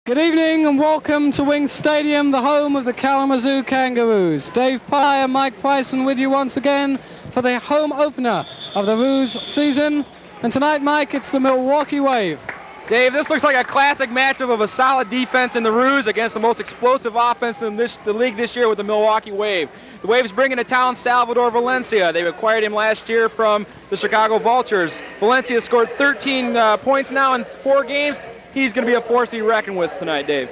Good evening and welcome to Wings Stadium, the home of the Kalamazoo Kangaroos. Dave Pye and Mike Bryson with you once again for the home opener of the Roos season. And tonight, Mike, it's the Milwaukee Wave. Dave, this looks like a classic matchup of a solid defense in the Roos against the most explosive offense in the league this year with the Milwaukee Wave. The Wave's bringing to town Salvador Valencia. They acquired him last year from the Chicago Vultures. Valencia scored 13 points now in 4 games. He's going to be a force to be reckoned with tonight, Dave.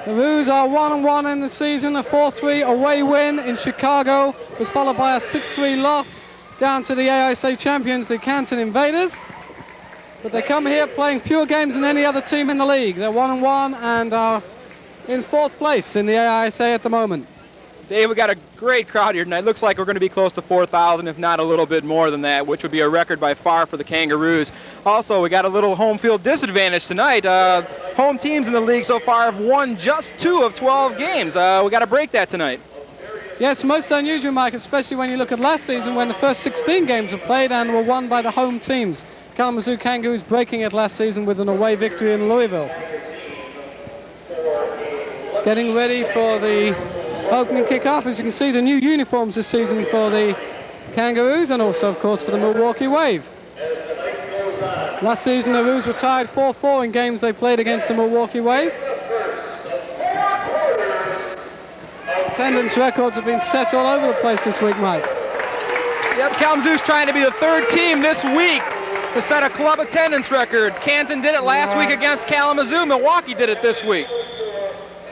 The Roos are 1-1 in the season. A 4-3 away win in Chicago was followed by a 6-3 loss down to the AISA champions, the Canton Invaders. But they come here playing fewer games than any other team in the league. They're 1-1 and are in 4th place in the AISA at the moment. Dave, we got a great crowd here tonight. Looks like we're going to be close to 4,000, if not a little bit more than that, which would be a record by far for the Kangaroos. Also, we got a little home field disadvantage tonight. Home teams in the league so far have won just 2 of 12 games. We got to break that tonight. Yes, most unusual, Mike, especially when you look at last season when the first 16 games were played and were won by the home teams. Kalamazoo Kangaroos breaking it last season with an away victory in Louisville. Getting ready for the opening kickoff. As you can see, the new uniforms this season for the Kangaroos and also, of course, for the Milwaukee Wave. Last season, the Roos were tied 4-4 in games they played against the Milwaukee Wave. Attendance records have been set all over the place this week, Mike. Yep, Kalamazoo's trying to be the 3rd team this week to set a club attendance record. Canton did it last week against Kalamazoo. Milwaukee did it this week.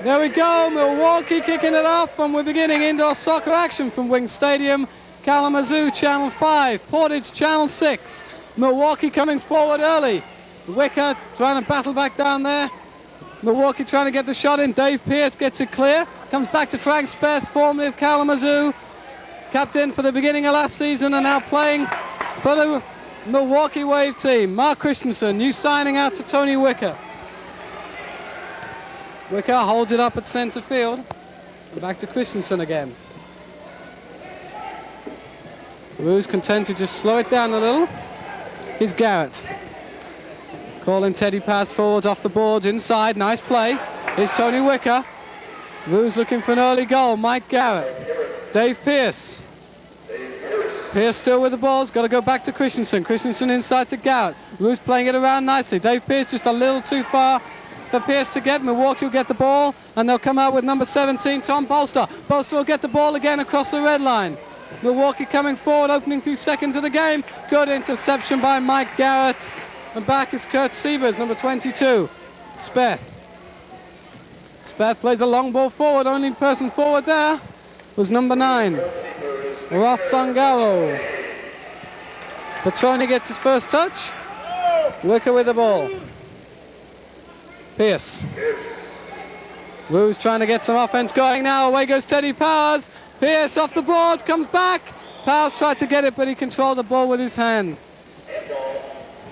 There we go, Milwaukee kicking it off, and we're beginning indoor soccer action from Wings Stadium. Kalamazoo, Channel 5, Portage, Channel 6. Milwaukee coming forward early. Wicker trying to battle back down there. Milwaukee trying to get the shot in. Dave Pierce gets it clear. Comes back to Frank Speth, formerly of Kalamazoo. Captain for the beginning of last season and now playing for the Milwaukee Wave team. Mark Christensen, new signing out to Tony Wicker. Wicker holds it up at center field. And back to Christensen again. Roos content to just slow it down a little. Here's Garrett. Calling Teddy pass forwards off the boards inside. Nice play. Here's Tony Wicker. Roos looking for an early goal. Mike Garrett. Dave Pierce. Pierce still with the balls. Got to go back to Christensen. Christensen inside to Garrett. Roos playing it around nicely. Dave Pierce just a little too far for Pierce to get. Milwaukee will get the ball, and they'll come out with number 17, Tom Bolster. Bolster will get the ball again across the red line. Milwaukee coming forward, opening few seconds of the game. Good interception by Mike Garrett. And back is Kurt Sievers, number 22. Speth. Speth plays a long ball forward. Only person forward there was number 9, Roth Sangaro. Petroni gets his first touch. Wicker with the ball. Pierce. Roos trying to get some offense going now. Away goes Teddy Powers. Pierce off the board, comes back. Powers tried to get it, but he controlled the ball with his hand.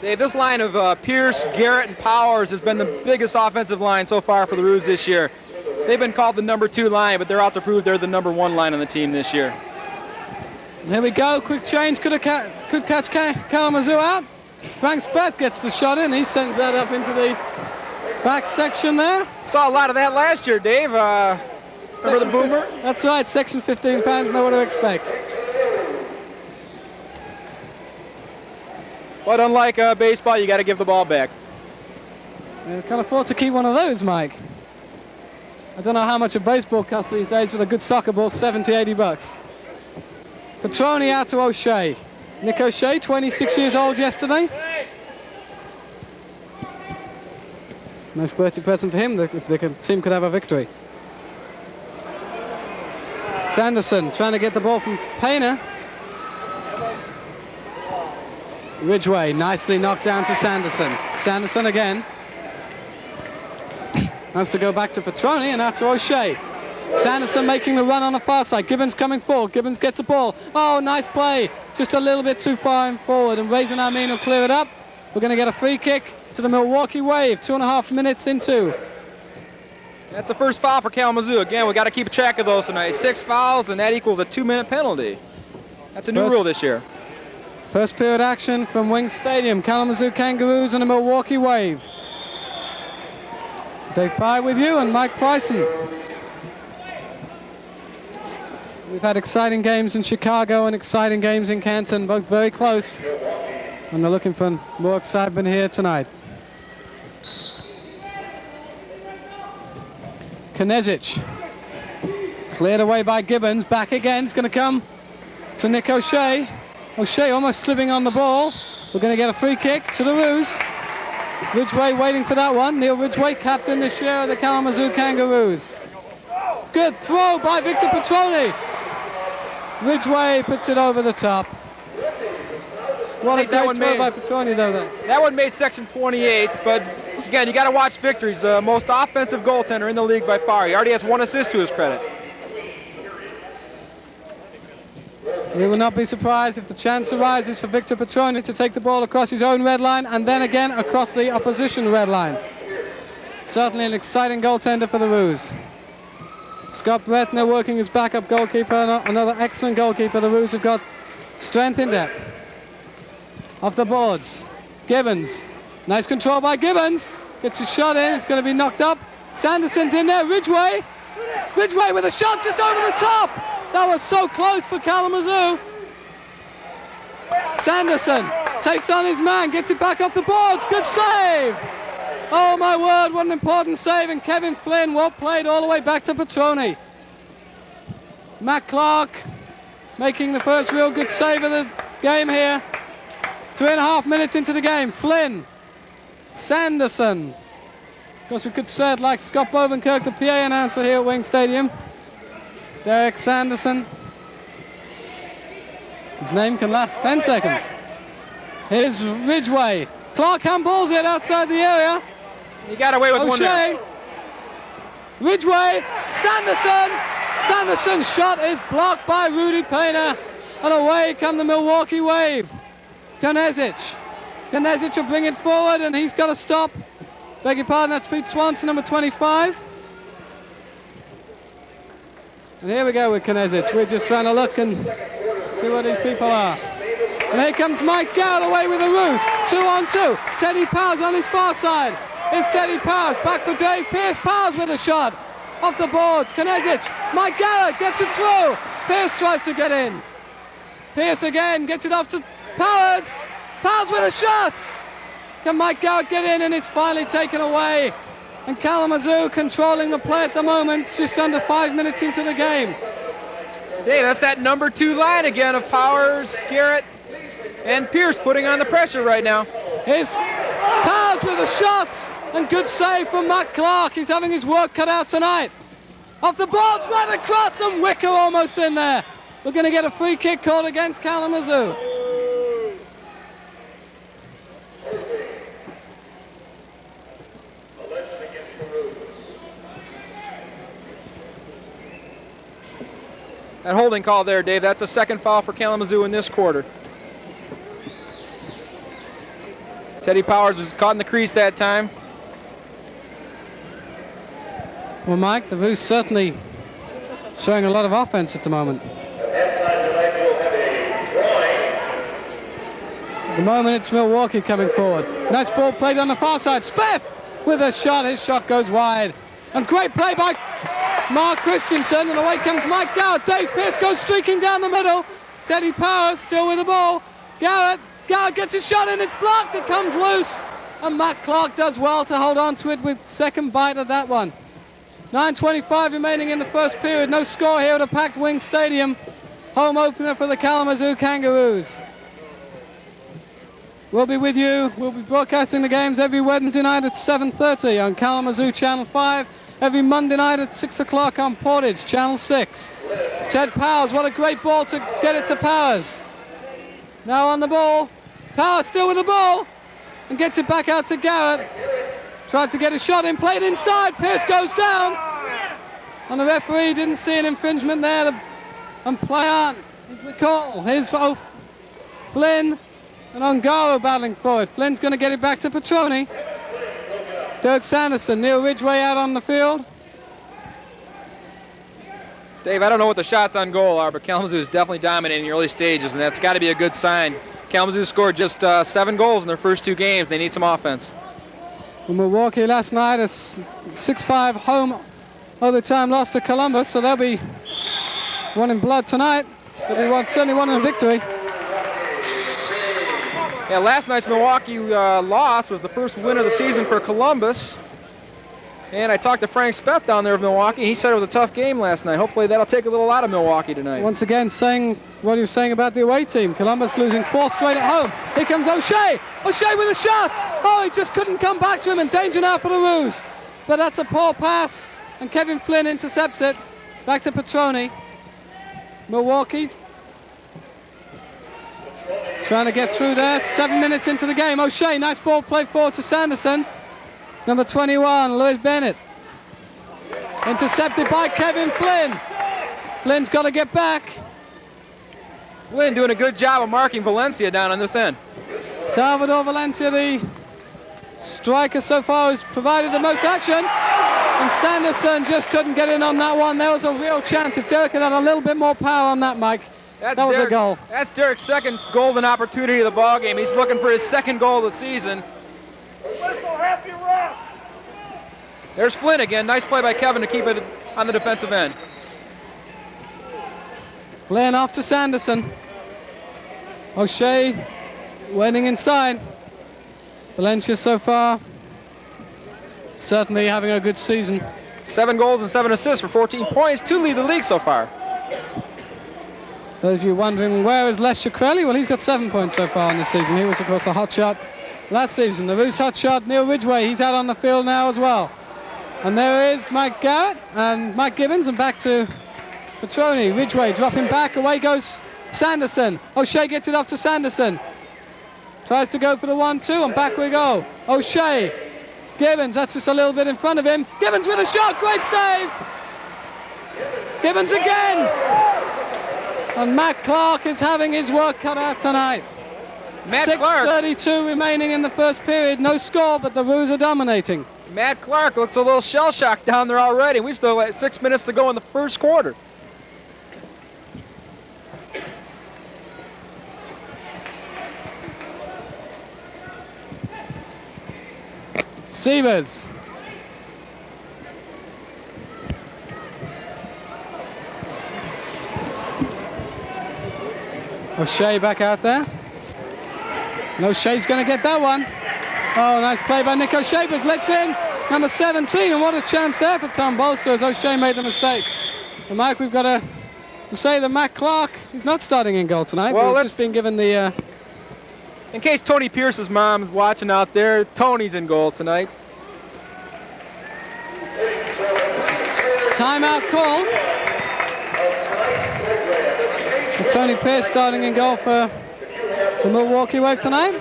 Dave, this line of Pierce, Garrett, and Powers has been the biggest offensive line so far for the Roos this year. They've been called the number 2 line, but they're out to prove they're the number 1 line on the team this year. There we go, quick change, could catch Kalamazoo out. Frank Speth gets the shot in, he sends that up into the back section there. Saw a lot of that last year, Dave. Remember the boomer? That's right, section 15 fans know what to expect. But unlike baseball, you got to give the ball back. You can't afford to keep one of those, Mike. I don't know how much a baseball costs these days, but a good soccer ball, 70, 80 bucks. Petroni out to O'Shea. Nick O'Shea, 26 years old yesterday. Nice birthday present for him if the team could have a victory. Sanderson trying to get the ball from Painter. Ridgway nicely knocked down to Sanderson. Sanderson again. Has to go back to Petroni and out to O'Shea. Sanderson making the run on the far side. Gibbons coming forward. Gibbons gets the ball. Oh, nice play. Just a little bit too far forward. And Raisin Amin will clear it up. We're going to get a free kick to the Milwaukee Wave. 2.5 minutes into. That's the first foul for Kalamazoo. Again, we got to keep track of those tonight. 6 fouls, and that equals a 2-minute penalty. That's a new rule this year. First period action from Wings Stadium. Kalamazoo Kangaroos and the Milwaukee Wave. Dave Pye with you and Mike Bryson. We've had exciting games in Chicago and exciting games in Canton, both very close. And they're looking for more excitement here tonight. Knezich. Cleared away by Gibbons. Back again. It's going to come to Nick O'Shea. O'Shea almost slipping on the ball. We're going to get a free kick to the Roos. Ridgway waiting for that one. Neil Ridgway, captain this year of the Kalamazoo Kangaroos. Good throw by Victor Petroni. Ridgway puts it over the top. What a great throw by Petroni, though. That one made section 28, but again, you got to watch Victor. He's the most offensive goaltender in the league by far. He already has 1 assist to his credit. We will not be surprised if the chance arises for Victor Petroni to take the ball across his own red line and then again across the opposition red line. Certainly an exciting goaltender for the Roos. Scott Bretner working as backup goalkeeper, another excellent goalkeeper. The Roos have got strength in depth. Off the boards, Gibbons. Nice control by Gibbons. Gets a shot in, it's going to be knocked up. Sanderson's in there, Ridgway. Ridgway with a shot just over the top. That was so close for Kalamazoo. Sanderson takes on his man, gets it back off the boards. Good save. Oh my word, what an important save. And Kevin Flynn, well played all the way back to Petroni. Matt Clark making the first real good save of the game here. 3.5 minutes into the game. Flynn, Sanderson. Of course, we could say it like Scott Bovenkirk, the PA announcer here at Wing Stadium. Derek Sanderson. His name can last 10 seconds. Here's Ridgway. Clark handballs it outside the area. He got away with one there. Ridgway, Sanderson. Sanderson's shot is blocked by Rudy Payner. And away come the Milwaukee Wave. Knezich will bring it forward and he's got to stop. Beg your pardon, that's Pete Swanson, number 25. And here we go with Knezich. We're just trying to look and see what these people are. And here comes Mike Garrett away with the Roos. 2-on-2. Teddy Powers on his far side. Here's Teddy Powers. Back for Dave Pierce. Powers with a shot. Off the boards. Knezich. Mike Garrett gets it through. Pierce tries to get in. Pierce again gets it off to Powers. Powers with a shot. Can Mike Garrett get in? And it's finally taken away. And Kalamazoo controlling the play at the moment, just under 5 minutes into the game. Hey, that's that number 2 line again of Powers, Garrett, and Pierce putting on the pressure right now. Here's Powers with a shot, and good save from Matt Clark. He's having his work cut out tonight. Off the boards, right across, and Wicker almost in there. We're going to get a free kick called against Kalamazoo. That holding call there, Dave, that's a second foul for Kalamazoo in this quarter. Teddy Powers was caught in the crease that time. Well, Mike, the Roos certainly showing a lot of offense at the moment. At the moment, it's Milwaukee coming forward. Nice ball played on the far side. Spiff with a shot. His shot goes wide. And great play by Mark Christensen, and away comes Mike Garrett. Dave Pierce goes streaking down the middle. Teddy Powers still with the ball. Garrett gets his shot in, it's blocked, it comes loose. And Matt Clark does well to hold on to it with second bite of that one. 9:25 remaining in the first period. No score here at a packed Wing Stadium. Home opener for the Kalamazoo Kangaroos. We'll be with you. We'll be broadcasting the games every Wednesday night at 7:30 on Kalamazoo Channel 5. Every Monday night at 6 o'clock on Portage, Channel 6. Ted Powers, what a great ball to get it to Powers. Now on the ball. Powers still with the ball. And gets it back out to Garrett. Tried to get a shot in, played inside. Pierce goes down. And the referee didn't see an infringement there. And play on. Here's the call. Here's Flynn and Ongaro battling for it. Flynn's going to get it back to Petroni. Dirk Sanderson, Neil Ridgway out on the field. Dave, I don't know what the shots on goal are, but Kalamazoo is definitely dominating in the early stages, and that's got to be a good sign. Kalamazoo scored just 7 goals in their first 2 games. They need some offense. Milwaukee last night, a 6-5 home overtime loss to Columbus, so they'll be one in blood tonight. They'll be certainly one in a victory. Yeah, last night's Milwaukee loss was the first win of the season for Columbus. And I talked to Frank Speth down there of Milwaukee. He said it was a tough game last night. Hopefully that'll take a little out of Milwaukee tonight. Once again, saying what he was saying about the away team. Columbus losing 4 straight at home. Here comes O'Shea. O'Shea with a shot. Oh, he just couldn't come back to him. In danger now for the Roos. But that's a poor pass. And Kevin Flynn intercepts it. Back to Petroni. Milwaukee trying to get through there. 7 minutes into the game. O'Shea, nice ball played forward to Sanderson. Number 21, Lewis Bennett. Intercepted by Kevin Flynn. Flynn's got to get back. Flynn doing a good job of marking Valencia down on this end. Salvador Valencia, the striker so far, has provided the most action. And Sanderson just couldn't get in on that one. There was a real chance if Derek had had a little bit more power on that, Mike. That was a goal. That's Derek's second golden opportunity of the ball game. He's looking for his second goal of the season. There's Flynn again. Nice play by Kevin to keep it on the defensive end. Flynn off to Sanderson. O'Shea waiting inside. Valencia so far certainly having a good season. 7 goals and 7 assists for 14 points to lead the league so far. Those of you wondering where is Les Shkreli? Well, he's got 7 points so far in this season. He was, of course, a hot shot last season. The Roos hot shot, Neil Ridgway, he's out on the field now as well. And there is Mike Garrett and Mike Gibbons, and back to Petroni. Ridgway dropping back, away goes Sanderson. O'Shea gets it off to Sanderson. Tries to go for the 1-2, and back we go. O'Shea, Gibbons, that's just a little bit in front of him. Gibbons with a shot, great save! Gibbons again! And Matt Clark is having his work cut out tonight. 6:32 remaining in the first period, no score, but the Roos are dominating. Matt Clark looks a little shell-shocked down there already. We've still got 6 minutes to go in the first quarter. Sievers. O'Shea back out there. And O'Shea's going to get that one. Oh, nice play by Nick O'Shea, but blitz in. Number 17, and what a chance there for Tom Bolster as O'Shea made the mistake. And Mike, we've got to say that Matt Clark is not starting in goal tonight. Well, we've just been given the... In case Tony Pierce's mom is watching out there, Tony's in goal tonight. Timeout call. And Tony Pierce starting in goal for the Milwaukee Wave tonight.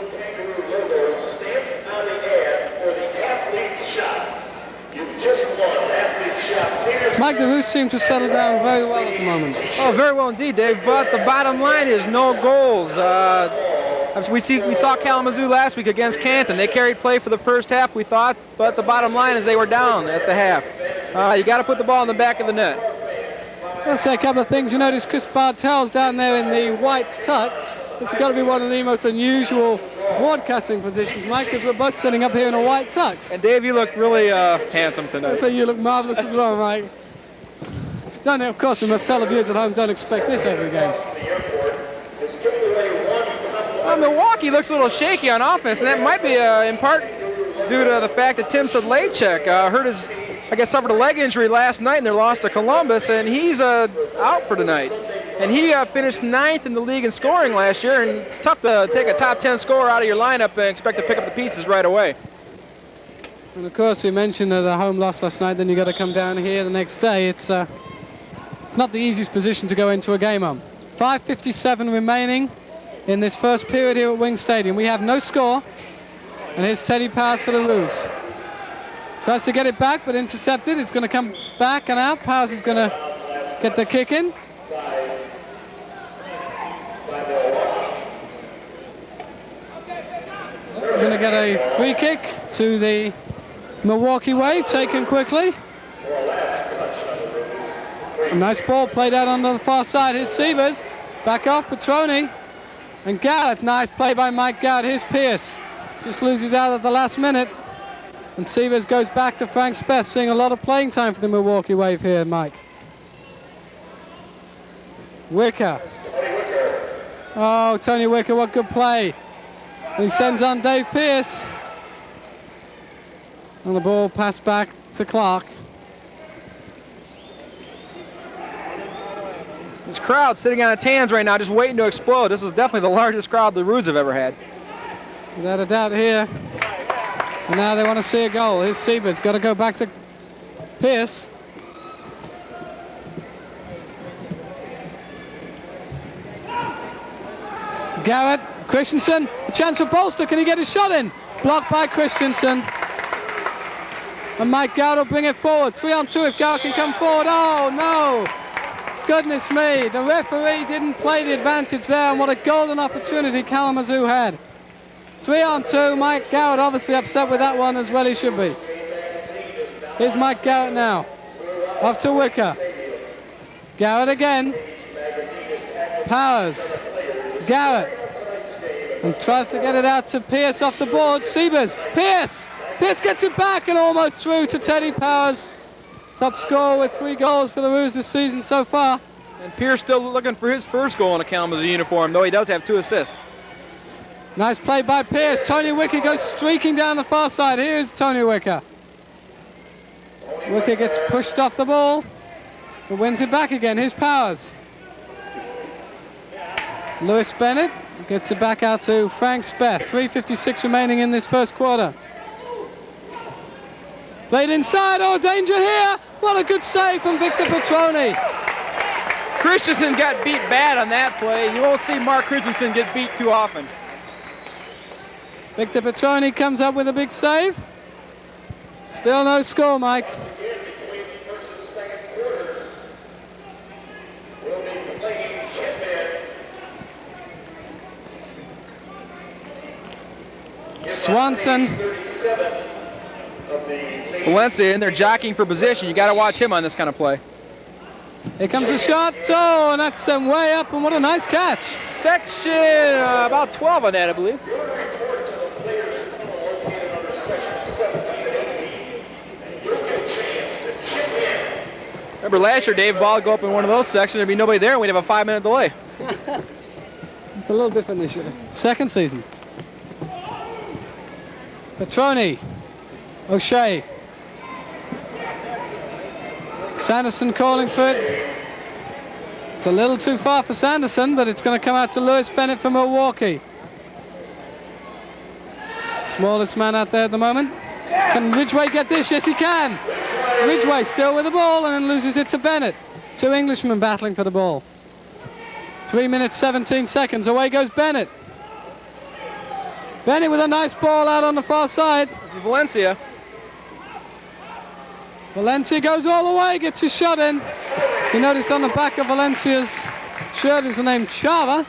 Mike, the Roos seem to settle down very well at the moment. Oh, very well indeed, Dave. But the bottom line is no goals. We saw Kalamazoo last week against Canton. They carried play for the first half, we thought, but the bottom line is they were down at the half. You got to put the ball in the back of the net. I'll say a couple of things. You notice Chris Bartels down there in the white tux. This has got to be one of the most unusual broadcasting positions, Mike, because we're both sitting up here in a white tux. And Dave, you look really handsome tonight. So you look marvelous as well, Mike. Of course, we must tell the viewers at home, don't expect this every game. Milwaukee looks a little shaky on offense, and that might be in part due to the fact that Tim Sedlacek suffered a leg injury last night in their loss to Columbus, and he's out for tonight. And he finished 9th in the league in scoring last year, and it's tough to take a top 10 scorer out of your lineup and expect to pick up the pieces right away. And of course, we mentioned that a home loss last night, then you got to come down here the next day. It's not the easiest position to go into a game on. 5:57 remaining in this first period here at Wing Stadium. We have no score, and here's Teddy Powers for the Roos. Tries to get it back, but intercepted. It's going to come back and out. Powers is going to get the kick in. We're going to get a free kick to the Milwaukee Wave, taken quickly. A nice ball played out on the far side. Here's Sievers. Back off, Petroni. And Garrett, nice play by Mike Garrett. Here's Pierce. Just loses out at the last minute. And Sievers goes back to Frank Speth, seeing a lot of playing time for the Milwaukee Wave here, Mike. Wicker. Oh, Tony Wicker, what good play. He sends on Dave Pierce. And the ball passed back to Clark. This crowd sitting on its hands right now, just waiting to explode. This is definitely the largest crowd the Roos have ever had. Without a doubt here. And now they want to see a goal. Here's Sievers, got to go back to Pierce. Garrett, Christensen, a chance for Bolster. Can he get a shot in? Blocked by Christensen. And Mike Garrett will bring it forward. 3-on-2 if Garrett can come forward. Oh, no. Goodness me. The referee didn't play the advantage there, and what a golden opportunity Kalamazoo had. 3-on-2. Mike Garrett obviously upset with that one, as well he should be. Here's Mike Garrett now. Off to Wicker. Garrett again. Powers. Garrett. And tries to get it out to Pierce off the board. Sievers. Pierce! Pierce gets it back and almost through to Teddy Powers. Top scorer with 3 goals for the Roos this season so far. And Pierce still looking for his first goal in a Kalamazoo uniform, though he does have 2 assists. Nice play by Pierce. Tony Wicker goes streaking down the far side. Here's Tony Wicker. Wicker gets pushed off the ball, but wins it back again. Here's Powers. Lewis Bennett gets it back out to Frank Speth. 3:56 remaining in this first quarter. Played inside. Oh, danger here. What a good save from Victor Petroni. Christensen got beat bad on that play. You won't see Mark Christensen get beat too often. Victor Petroni comes up with a big save. Still no score, Mike. Swanson. Valencia, and they're jockeying for position. You got to watch him on this kind of play. Here comes the shot. Oh, and that's sent way up, and what a nice catch. Section about 12 on that, I believe. Remember last year, Dave, ball would go up in one of those sections, there'd be nobody there, and we'd have a 5-minute delay. It's a little different this year. Second season. Petroni. O'Shea. Sanderson calling for it. It's a little too far for Sanderson, but it's going to come out to Lewis Bennett from Milwaukee. Smallest man out there at the moment. Can Ridgway get this? Yes, he can. Ridgway still with the ball and then loses it to Bennett. 2 Englishmen battling for the ball. 3 minutes, 17 seconds. Away goes Bennett. Bennett with a nice ball out on the far side. This is Valencia. Valencia goes all the way, gets his shot in. You notice on the back of Valencia's shirt is the name Chava.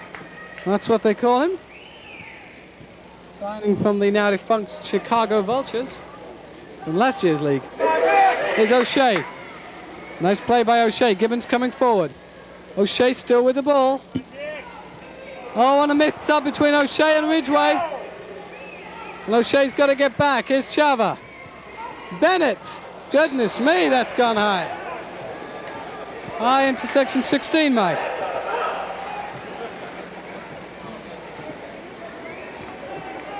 That's what they call him. Signing from the now defunct Chicago Vultures from last year's league. Here's O'Shea. Nice play by O'Shea. Gibbons coming forward. O'Shea still with the ball. Oh, and a mix-up between O'Shea and Ridgway. And O'Shea's got to get back. Here's Chava. Bennett. Goodness me, that's gone high. High into section 16, Mike.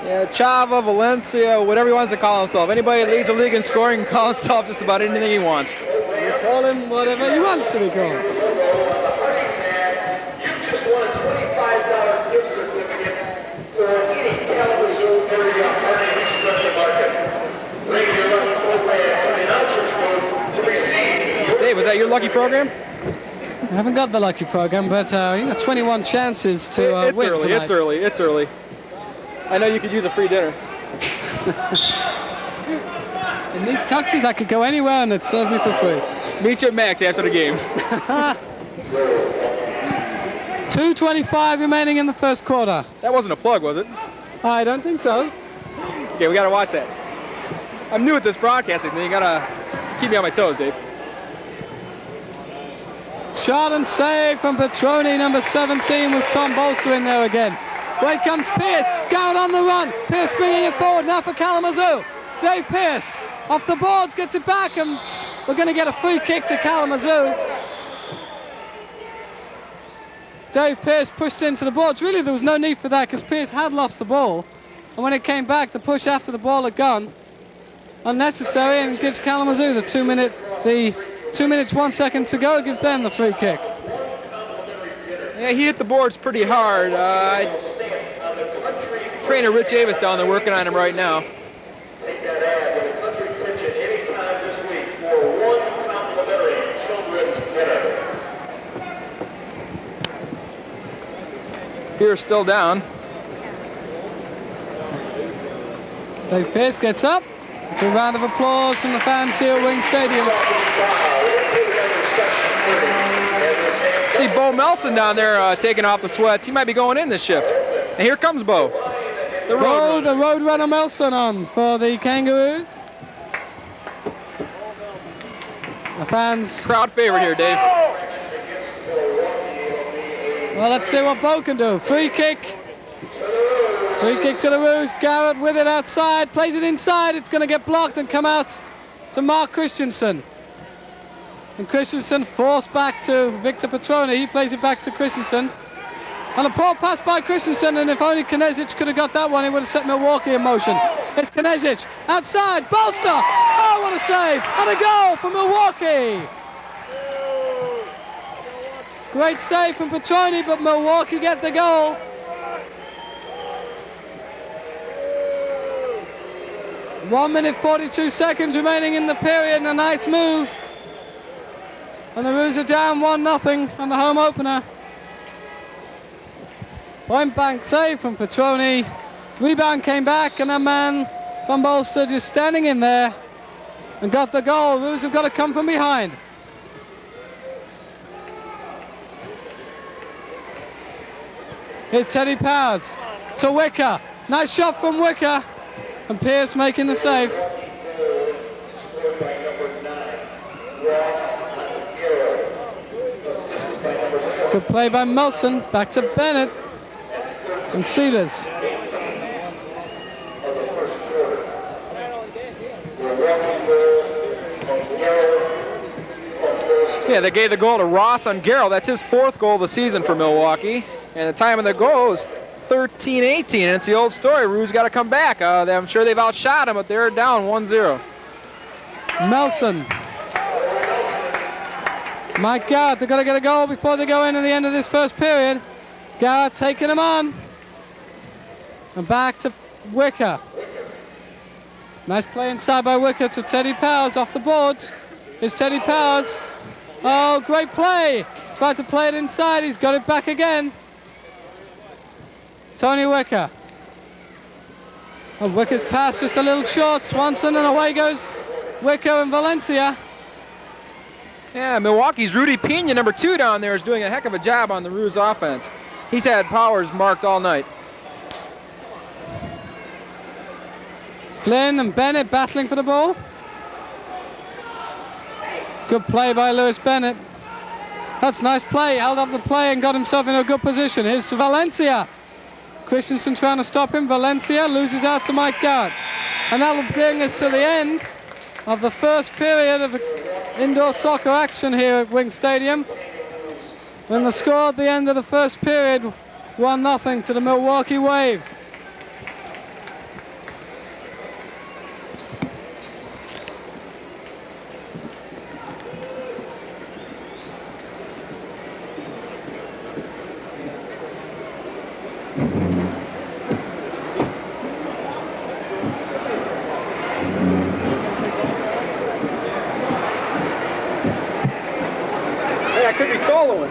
Yeah, Chava, Valencia, whatever he wants to call himself. Anybody that leads the league in scoring can call himself just about anything he wants. You call him whatever he wants to be called. You just won a $25 gift certificate for any Kalamazoo area Arctic Special Market. Bring your lucky program and announcer's code to receive. Dave, was that your lucky program? I haven't got the lucky program, but 21 chances to win early, tonight. It's early. I know you could use a free dinner. In these tuxes, I could go anywhere and it'd serve me for free. Meet you at Max after the game. 2:25 remaining in the first quarter. That wasn't a plug, was it? I don't think so. Okay, we got to watch that. I'm new at this broadcasting thing. You got to keep me on my toes, Dave. Shot and save from Petroni. Number 17 was Tom Bolster in there again. Wait comes Pierce. Garrett on the run. Pierce bringing it forward now for Kalamazoo. Dave Pierce off the boards, gets it back, and we're going to get a free kick to Kalamazoo. Dave Pierce pushed into the boards. Really, there was no need for that because Pierce had lost the ball. And when it came back, the push after the ball had gone. Unnecessary, and gives Kalamazoo the 2 minutes 1 second to go, gives them the free kick. Yeah, he hit the boards pretty hard. Trainer Rich Avis down there working on him right now. Take that ad with a country kitchen anytime this week for one complimentary children's dinner. Pierce still down. Dave Pierce gets up. It's a round of applause from the fans here at Wing Stadium. See Bo Melson down there taking off the sweats. He might be going in this shift. And here comes Bo. The Roadrunner Melson on for the Kangaroos. The fans. Crowd favorite here, Dave. Well, let's see what Bo can do. Free kick. Free kick to the Roos. Garrett with it outside. Plays it inside. It's going to get blocked and come out to Mark Christensen. And Christensen forced back to Victor Petroni. He plays it back to Christensen. And a poor pass by Christensen, and if only Knezic could have got that one, he would have set Milwaukee in motion. It's Knezic, outside, Bolster! Oh, what a save! And a goal for Milwaukee! Great save from Petroni, but Milwaukee get the goal. One minute 42 seconds remaining in the period, and a nice move. And the Roos are down 1-0 on the home opener. Point blank save from Petroni. Rebound came back, and a man, Tom Bolster, just standing in there and got the goal. Roos have got to come from behind. Here's Teddy Powers to Wicker. Nice shot from Wicker. And Pierce making the save. Good play by Melson. Back to Bennett. And Seelers. Yeah, they gave the goal to Ross on Garrett. That's his 4th goal of the season for Milwaukee. And the time of the goal is 13-18, and it's the old story. Roos got to come back. I'm sure they've outshot him, but they're down 1-0. Melson. Mike Garrett, they've got to get a goal before they go in at the end of this first period. Garrett taking him on. And back to Wicker. Nice play inside by Wicker to Teddy Powers off the boards. Here's Teddy Powers. Oh, great play. Tried to play it inside. He's got it back again. Tony Wicker. And Wicker's pass just a little short. Swanson, and away goes Wicker and Valencia. Yeah, Milwaukee's Rudy Pena, number 2 down there, is doing a heck of a job on the Roos offense. He's had Powers marked all night. Flynn and Bennett battling for the ball. Good play by Lewis Bennett. That's nice play. Held up the play and got himself in a good position. Here's Valencia. Christensen trying to stop him. Valencia loses out to Mike Garrett. And that'll bring us to the end of the first period of indoor soccer action here at Wing Stadium. And the score at the end of the first period, 1-0 to the Milwaukee Wave. I could be soloing.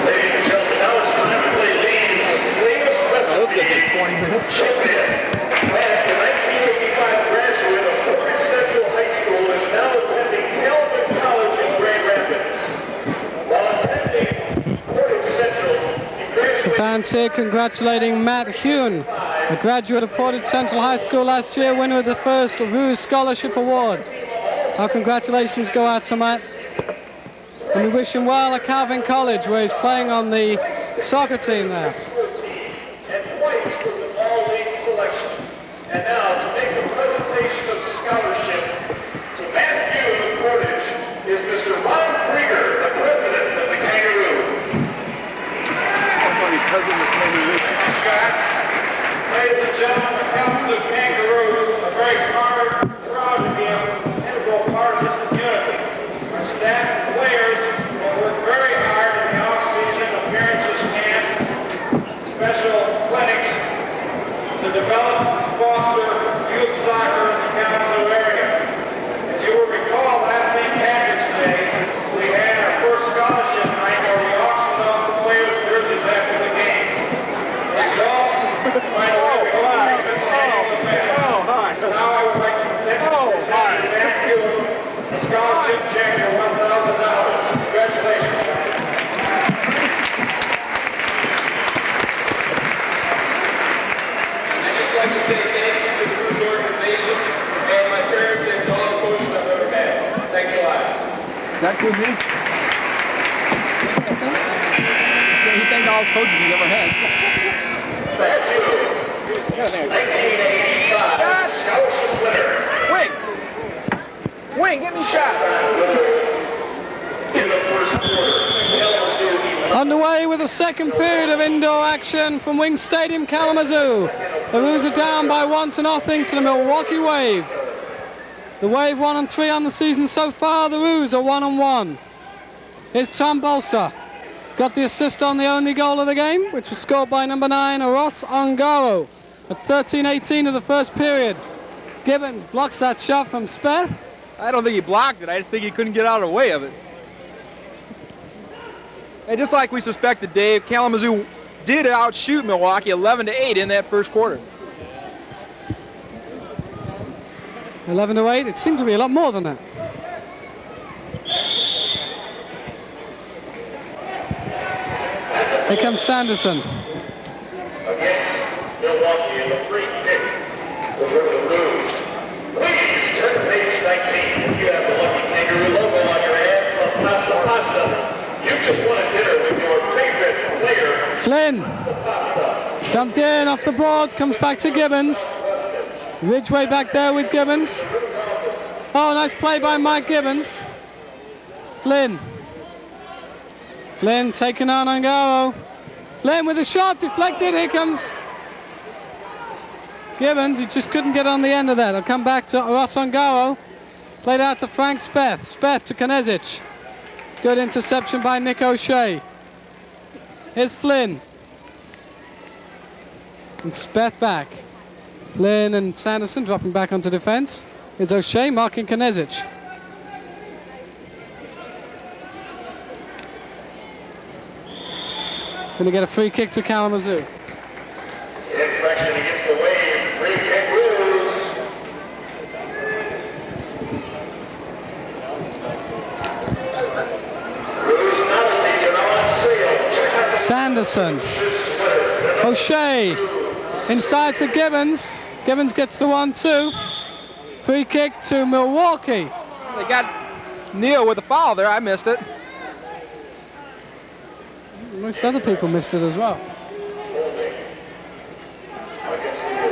Ladies and gentlemen, now it's time to play Lee's famous This is going to recipe. take 20 minutes. Champion, the 1985 graduate of Central High School in Parents here congratulating Matt Hune, a graduate of Portage Central High School last year, winner of the first Roos Scholarship Award. Our congratulations go out to Matt. And we wish him well at Calvin College, where he's playing on the soccer team there. And twice was an all-league selection. And now to make the presentation of scholarship to Matt Hune of Portage is Mr. Ron Krieger, the president of the Kangaroos. President of Kangaroos. Scott, ladies and gentlemen, the Kalamazoo Kangaroos are very proud to be an integral part of this community. Our staff and players will work very hard in the off-season, appearances camp, special clinics to develop and foster youth soccer in the Kalamazoo area. As you will recall, last St. Patrick's Day, we had our first scholarship night where we auctioned off the players' jerseys after the game. Result, by the way, we hope to make this annual event. Now I would like to present Matt Hune, a scholarship check for $1,000. Congratulations. I'd just like to say thank you to the Roos organization and my parents and to all the coaches I've ever had. Thanks a lot. That could be. He thanked all his coaches he's ever had. Thank you. 1985 scholarship winner. Wing, get me shot. In the first quarter, Kalamazoo Underway with the second period of indoor action from Wing Stadium, Kalamazoo. The Roos are down by 1-0 to the Milwaukee Wave. The Wave 1-3 on the season so far. The Roos are 1-1. Here's Tom Bolster. Got the assist on the only goal of the game, which was scored by number 9, Roos Ongaro, at 13:18 of the first period. Gibbons blocks that shot from Speth. I don't think he blocked it. I just think he couldn't get out of the way of it. And just like we suspected, Dave, Kalamazoo did outshoot Milwaukee 11-8 in that first quarter. 11-8. It seemed to be a lot more than that. Here comes Sanderson. against Milwaukee in the free kick over the Roos. Please turn to page 19 if you have the Lucky Kangaroo logo on your hand from Pasta Pasta. You just won a dinner with your favorite player, Flynn. Dumped in off the board, comes back to Gibbons. Ridgway back there with Gibbons. Oh, nice play by Mike Gibbons. Flynn. Flynn taking on Ongaro. Flynn with a shot, deflected, here comes Gibbons. He just couldn't get on the end of that. I'll come back to Roos Ongaro. Played out to Frank Speth. Speth to Knezic. Good interception by Nick O'Shea. Here's Flynn. And Speth back. Flynn and Sanderson dropping back onto defense. Here's O'Shea marking Knezic. Going to get a free kick to Kalamazoo. infraction against the Wave, free kick Roos. Roos novelties are now on sale. Check out the Sanderson. O'Shea. Inside to Gibbons. Gibbons gets the 1-2. Free kick to Milwaukee. They got Neal with a foul there. I missed it. Most other people missed it as well.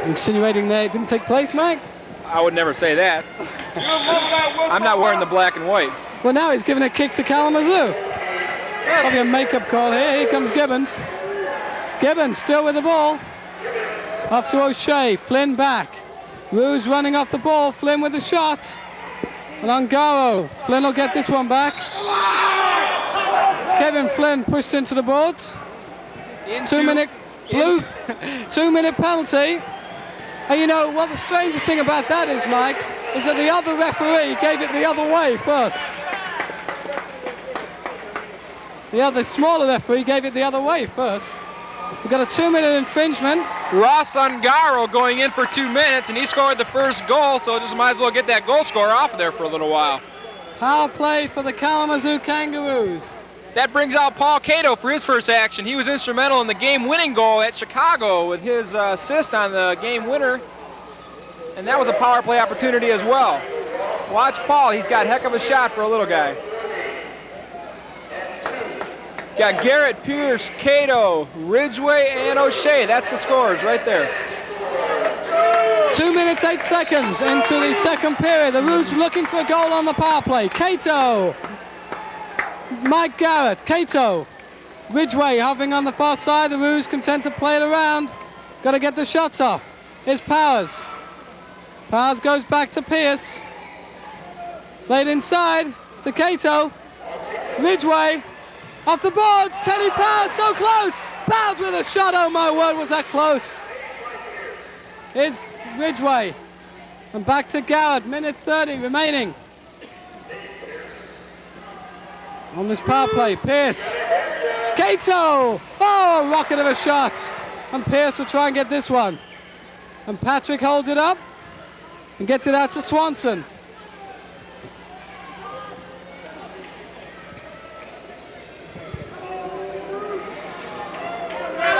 Insinuating that it didn't take place, Mike? I would never say that. I'm not wearing the black and white. Well, now he's giving a kick to Kalamazoo. Probably a makeup call here. Here comes Gibbons. Gibbons still with the ball. Off to O'Shea. Flynn back. Roos running off the ball. Flynn with the shot. And Ongaro. Flynn will get this one back. Kevin Flynn pushed into the boards. 2-minute blue. 2-minute penalty. And you know what the strangest thing about that is, Mike, is that the other referee gave it the other way first. The other smaller referee gave it the other way first. We've got a 2-minute infringement. Roos Ongaro going in for 2 minutes, and he scored the first goal, so just might as well get that goal scorer off of there for a little while. Power play for the Kalamazoo Kangaroos. That brings out Paul Kato for his first action. He was instrumental in the game-winning goal at Chicago with his assist on the game winner. And that was a power play opportunity as well. Watch Paul, he's got a heck of a shot for a little guy. Got Garrett, Pierce, Kato, Ridgway, and O'Shea. That's the scores right there. 2 minutes, 8 seconds into the second period. The Roos looking for a goal on the power play. Kato. Mike Garrett, Kato. Ridgway hovering on the far side. The Roos content to play it around. Got to get the shots off. Here's Powers. Powers goes back to Pierce. Played inside to Kato. Ridgway. Off the boards. Teddy Powers so close. Powers with a shot. Oh my word, was that close. Here's Ridgway. And back to Garrett. Minute 30 remaining. On this power play, Pierce. Kato! Oh, a rocket of a shot. And Pierce will try and get this one. And Patrick holds it up and gets it out to Swanson.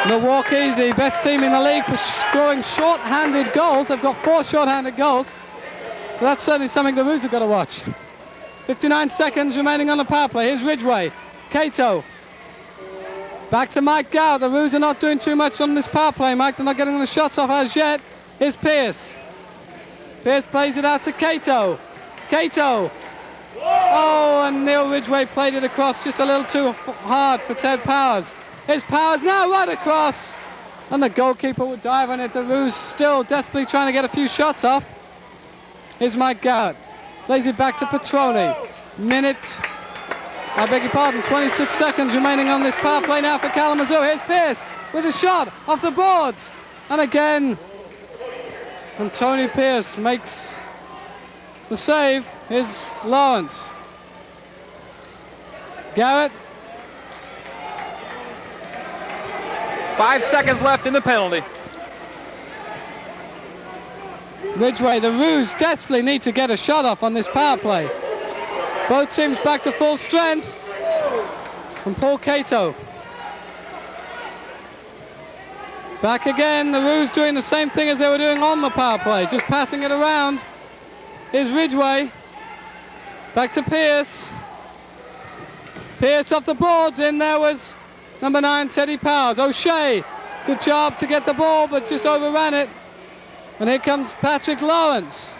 Milwaukee, the best team in the league for scoring short-handed goals. They've got 4 short-handed goals. So that's certainly something the Roos have got to watch. 59 seconds remaining on the power play. Here's Ridgway. Kato. Back to Mike Garrett. The Roos are not doing too much on this power play, Mike. They're not getting the shots off as yet. Here's Pierce. Pierce plays it out to Kato. Kato. Oh, and Neil Ridgway played it across just a little too hard for Ted Powers. Here's Powers now right across. And the goalkeeper will dive on it. The Roos still desperately trying to get a few shots off. Here's Mike Garrett. Plays it back to Petroni. Minute, I beg your pardon, 26 seconds remaining on this power play now for Kalamazoo. Here's Pierce with a shot off the boards. And again, and Tony Pierce makes the save. Here's Lawrence. Garrett. 5 seconds left in the penalty. Ridgway, the Roos desperately need to get a shot off on this power play. Both teams back to full strength. From Paul Kato. Back again, the Roos doing the same thing as they were doing on the power play, just passing it around. Here's Ridgway. Back to Pierce. Pierce off the boards, in there was number 9, Teddy Powers. O'Shea, good job to get the ball, but just overran it. And here comes Patrick Lawrence.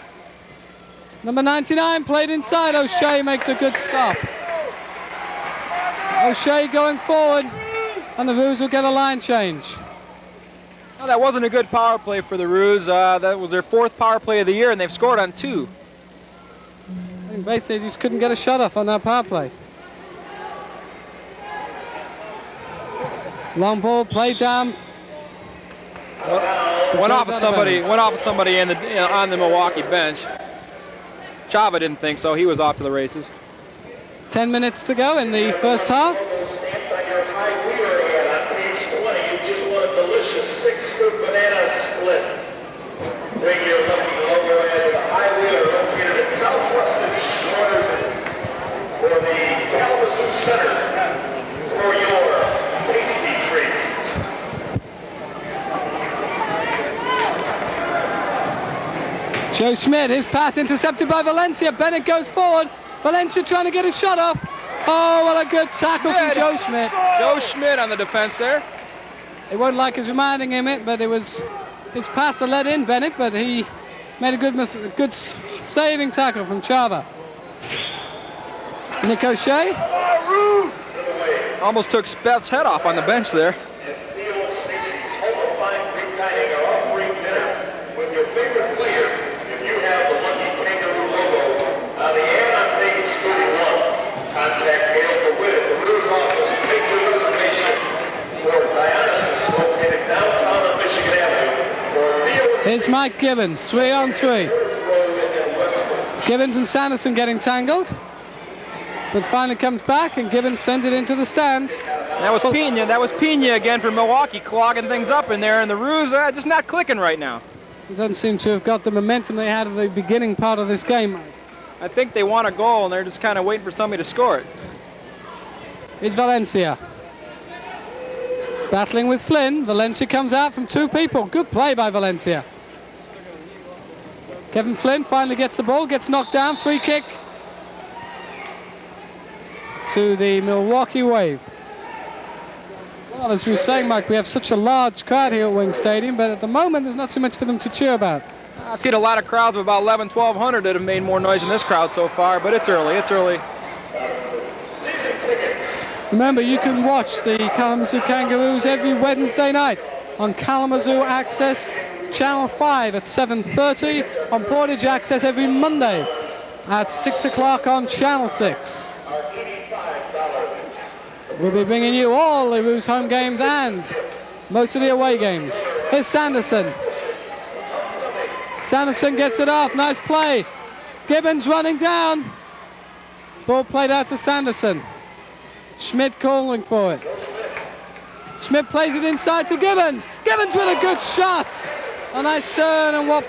Number 99 played inside. O'Shea makes a good stop. O'Shea going forward, and the Roos will get a line change. No, that wasn't a good power play for the Roos. That was their 4th power play of the year, and they've scored on 2. I think basically they just couldn't get a shot off on that power play. Long ball, played down. Went off of somebody on the Milwaukee bench. Chava didn't think so. He was off to the races. 10 minutes to go in the first half. Stamped on your high wheeler ad on page 20. You just want a delicious 6-scoop banana split. Bring your lucky logo ad to the high wheeler located at Southwestern Shores for the Kalamazoo Center for your tasty treat. Joe Schmidt, his pass intercepted by Valencia. Bennett goes forward. Valencia trying to get his shot off. Oh, what a good tackle from Joe Schmidt. Joe Schmidt on the defense there. It won't like us reminding him it, but it was his pass that let in Bennett, but he made a good saving tackle from Chava. Nick O'Shea. Almost took Speth's head off on the bench there. With your favorite player, if you have the lucky Kangaroo logo on the ad on page 31, contact Gail DeWitt at the Roos office to make your reservation for Dionysus located downtown on Michigan Avenue. Here's Mike Gibbons, 3-on-3. Gibbons and Sanderson getting tangled, but finally comes back and Gibbons sends it into the stands. That was Pena. That was Pena again for Milwaukee, clogging things up in there, and the Roos are just not clicking right now. It doesn't seem to have got the momentum they had at the beginning part of this game. I think they want a goal, and they're just kind of waiting for somebody to score it. is Valencia. Battling with Flynn. Valencia comes out from 2 people. Good play by Valencia. Kevin Flynn finally gets the ball, gets knocked down. Free kick to the Milwaukee Wave. Well, as we were saying, Mike, we have such a large crowd here at Wing Stadium, but at the moment there's not too much for them to cheer about. I've seen a lot of crowds of about 1,100 that have made more noise than this crowd so far, but it's early, it's early. Remember, you can watch the Kalamazoo Kangaroos every Wednesday night on Kalamazoo Access Channel 5 at 7:30, on Portage Access every Monday at 6 o'clock on Channel 6. We'll be bringing you all the Roos home games and most of the away games. Here's Sanderson. Sanderson gets it off, nice play. Gibbons running down. Ball played out to Sanderson. Schmidt calling for it. Schmidt plays it inside to Gibbons. Gibbons with a good shot. A nice turn and what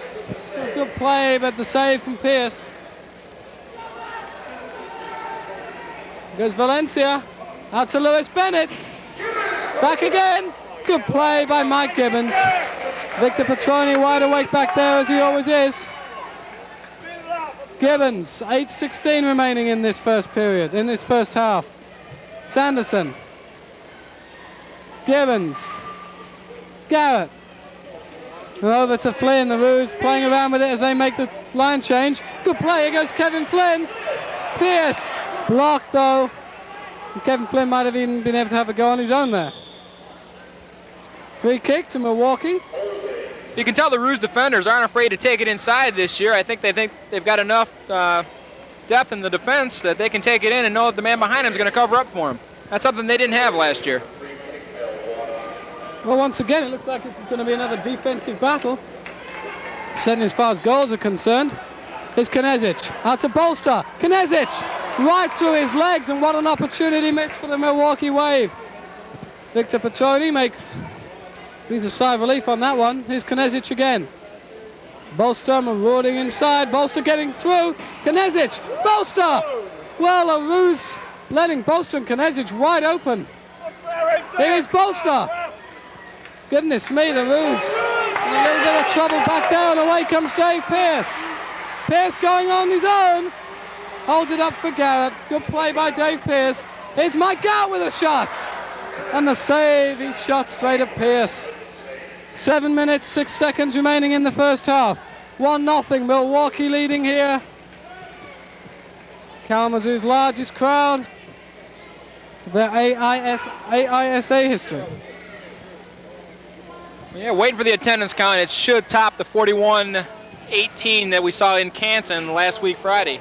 a good play, but the save from Pierce. Goes Valencia. Out to Lewis Bennett. Back again. Good play by Mike Gibbons. Victor Petroni wide awake back there as he always is. Gibbons, 8:16 remaining in this first period, in this first half. Sanderson. Gibbons. Garrett. And over to Flynn. The Roos playing around with it as they make the line change. Good play. Here goes Kevin Flynn. Pierce. Blocked though. And Kevin Flynn might have even been able to have a go on his own there. Free kick to Milwaukee. You can tell the Roos defenders aren't afraid to take it inside this year. I think they've got enough depth in the defense that they can take it in and know that the man behind them is going to cover up for them. That's something they didn't have last year. Well, once again, it looks like this is going to be another defensive battle. Certainly as far as goals are concerned. Here's Knezich. Out to Bolster. Knezich right through his legs, and what an opportunity missed for the Milwaukee Wave. Victor Petroni breathes a sigh of relief on that one. Here's Knezich again. Bolster marauding inside. Bolster getting through. Knezich. Bolster! Well, the Roos letting Bolster and Knezich wide open. Here is Bolster. Goodness me, the Roos in a little bit of trouble back there, and away comes Dave Pierce. Pierce going on his own. Holds it up for Garrett. Good play by Dave Pierce. Here's Mike Garrett with a shot. And the save, he shot straight at Pierce. 7 minutes, 6 seconds remaining in the first half. 1-0, Milwaukee leading here. Kalamazoo's largest crowd of their AISA history. Yeah, waiting for the attendance count. It should top the 41-18 that we saw in Canton last week Friday.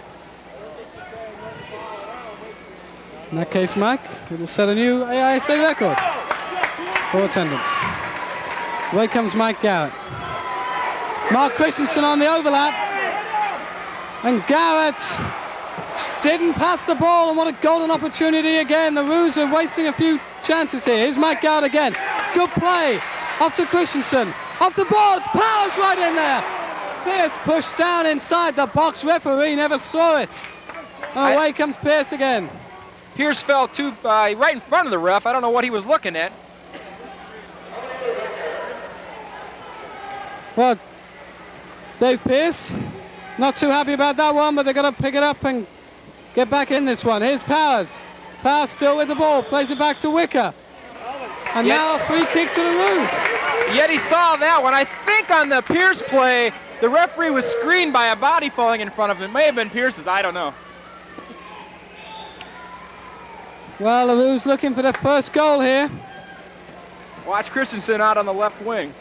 In that case, Mike, it will set a new AISA record for attendance. Away comes Mike Garrett. Mark Christensen on the overlap. And Garrett didn't pass the ball, and what a golden opportunity again. The Roos are wasting a few chances here. Here's Mike Garrett again. Good play. Off to Christensen. Off the boards. Powers right in there. Pierce pushed down inside the box. Referee never saw it. And away comes Pierce again. Pierce fell right in front of the ref. I don't know what he was looking at. Well, Dave Pierce, not too happy about that one, but they're going to pick it up and get back in this one. Here's Powers. Powers still with the ball. Plays it back to Wicker. And now a free kick to the Roos. Yet he saw that one. I think on the Pierce play, the referee was screened by a body falling in front of him. It may have been Pierce's. I don't know. Well, the Roos looking for their first goal here. Watch Christensen out on the left wing.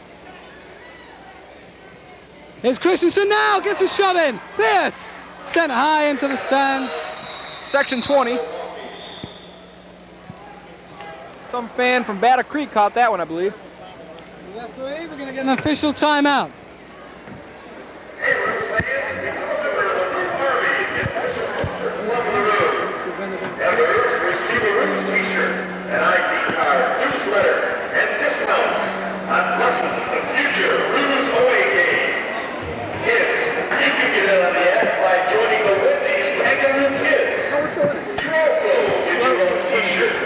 Here's Christensen now, gets a shot in. Pierce sent high into the stands. Section 20. Some fan from Battle Creek caught that one, I believe. Referee, we're going to get an official timeout. Receive a Roos t-shirt, an ID card, newsletter, and discounts on lessons to future Roos away games. Kids, you can get in on the act by joining the Whitney's Kangaroo Kids. You also get your own t-shirt.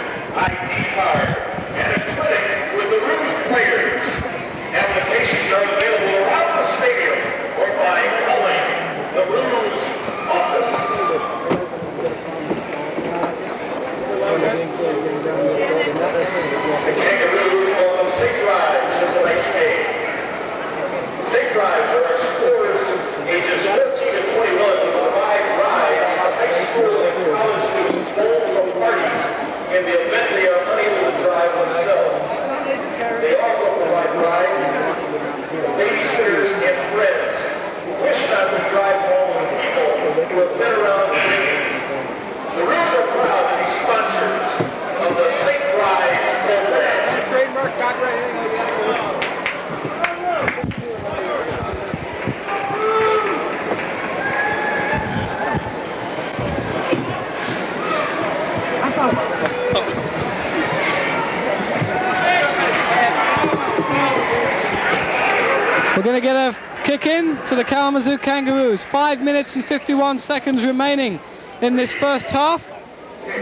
kick in to the Kalamazoo Kangaroos. 5 minutes and 51 seconds remaining in this first half.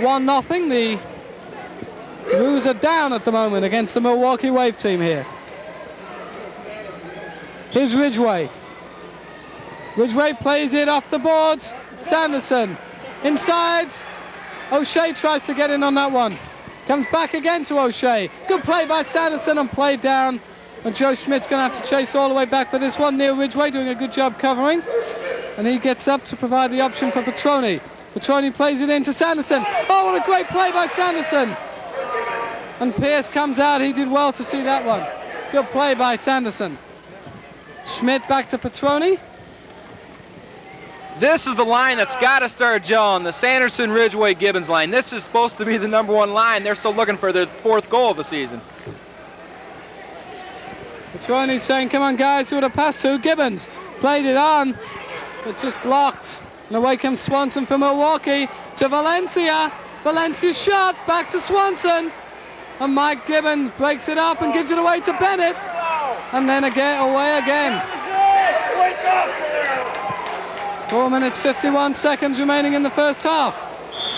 1-0. The Roos are down at the moment against the Milwaukee Wave team here. Here's Ridgway. Ridgway plays it off the boards. Sanderson inside. O'Shea tries to get in on that one. Comes back again to O'Shea. Good play by Sanderson and played down. And Joe Schmidt's going to have to chase all the way back for this one. Neil Ridgway doing a good job covering. And he gets up to provide the option for Petroni. Petroni plays it into Sanderson. Oh, what a great play by Sanderson. And Pierce comes out. He did well to see that one. Good play by Sanderson. Schmidt back to Petroni. This is the line that's got to start gelling, the Sanderson, Ridgway, Gibbons line. This is supposed to be the #1 line. They're still looking for their 4th goal of the season. Petroni saying, come on guys, who would have passed to? Gibbons played it on, but just blocked. And away comes Swanson from Milwaukee to Valencia. Valencia's shot, back to Swanson. And Mike Gibbons breaks it up and gives it away to Bennett. And then away again. 4 minutes, 51 seconds remaining in the first half.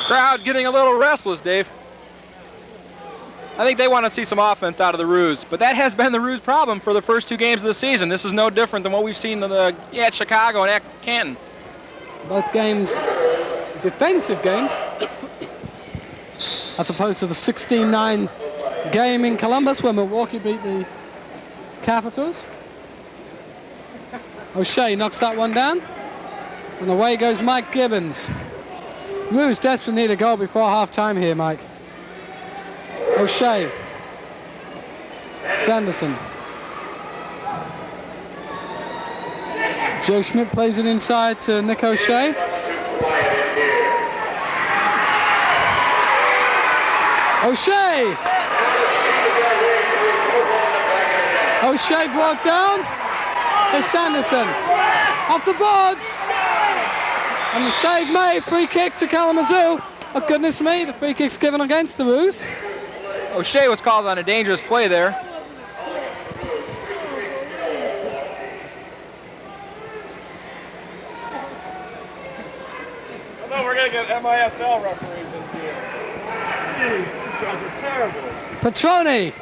Crowd getting a little restless, Dave. I think they want to see some offense out of the Roos, but that has been the Roos' problem for the first 2 games of the season. This is no different than what we've seen at Chicago and at Canton. Both games, defensive games, as opposed to the 16-9 game in Columbus where Milwaukee beat the Capitals. O'Shea knocks that one down. And away goes Mike Gibbons. Roos desperately need a goal before half-time here, Mike. O'Shea. Sanderson. Joe Schmidt plays it inside to Nick O'Shea. O'Shea! O'Shea brought down. It's Sanderson. Off the boards. And the save made. Free kick to Kalamazoo. Oh, goodness me, the free kick's given against the Roos. O'Shea was called on a dangerous play there. No, we're going to get MISL referees this year. These guys are terrible. Petroni.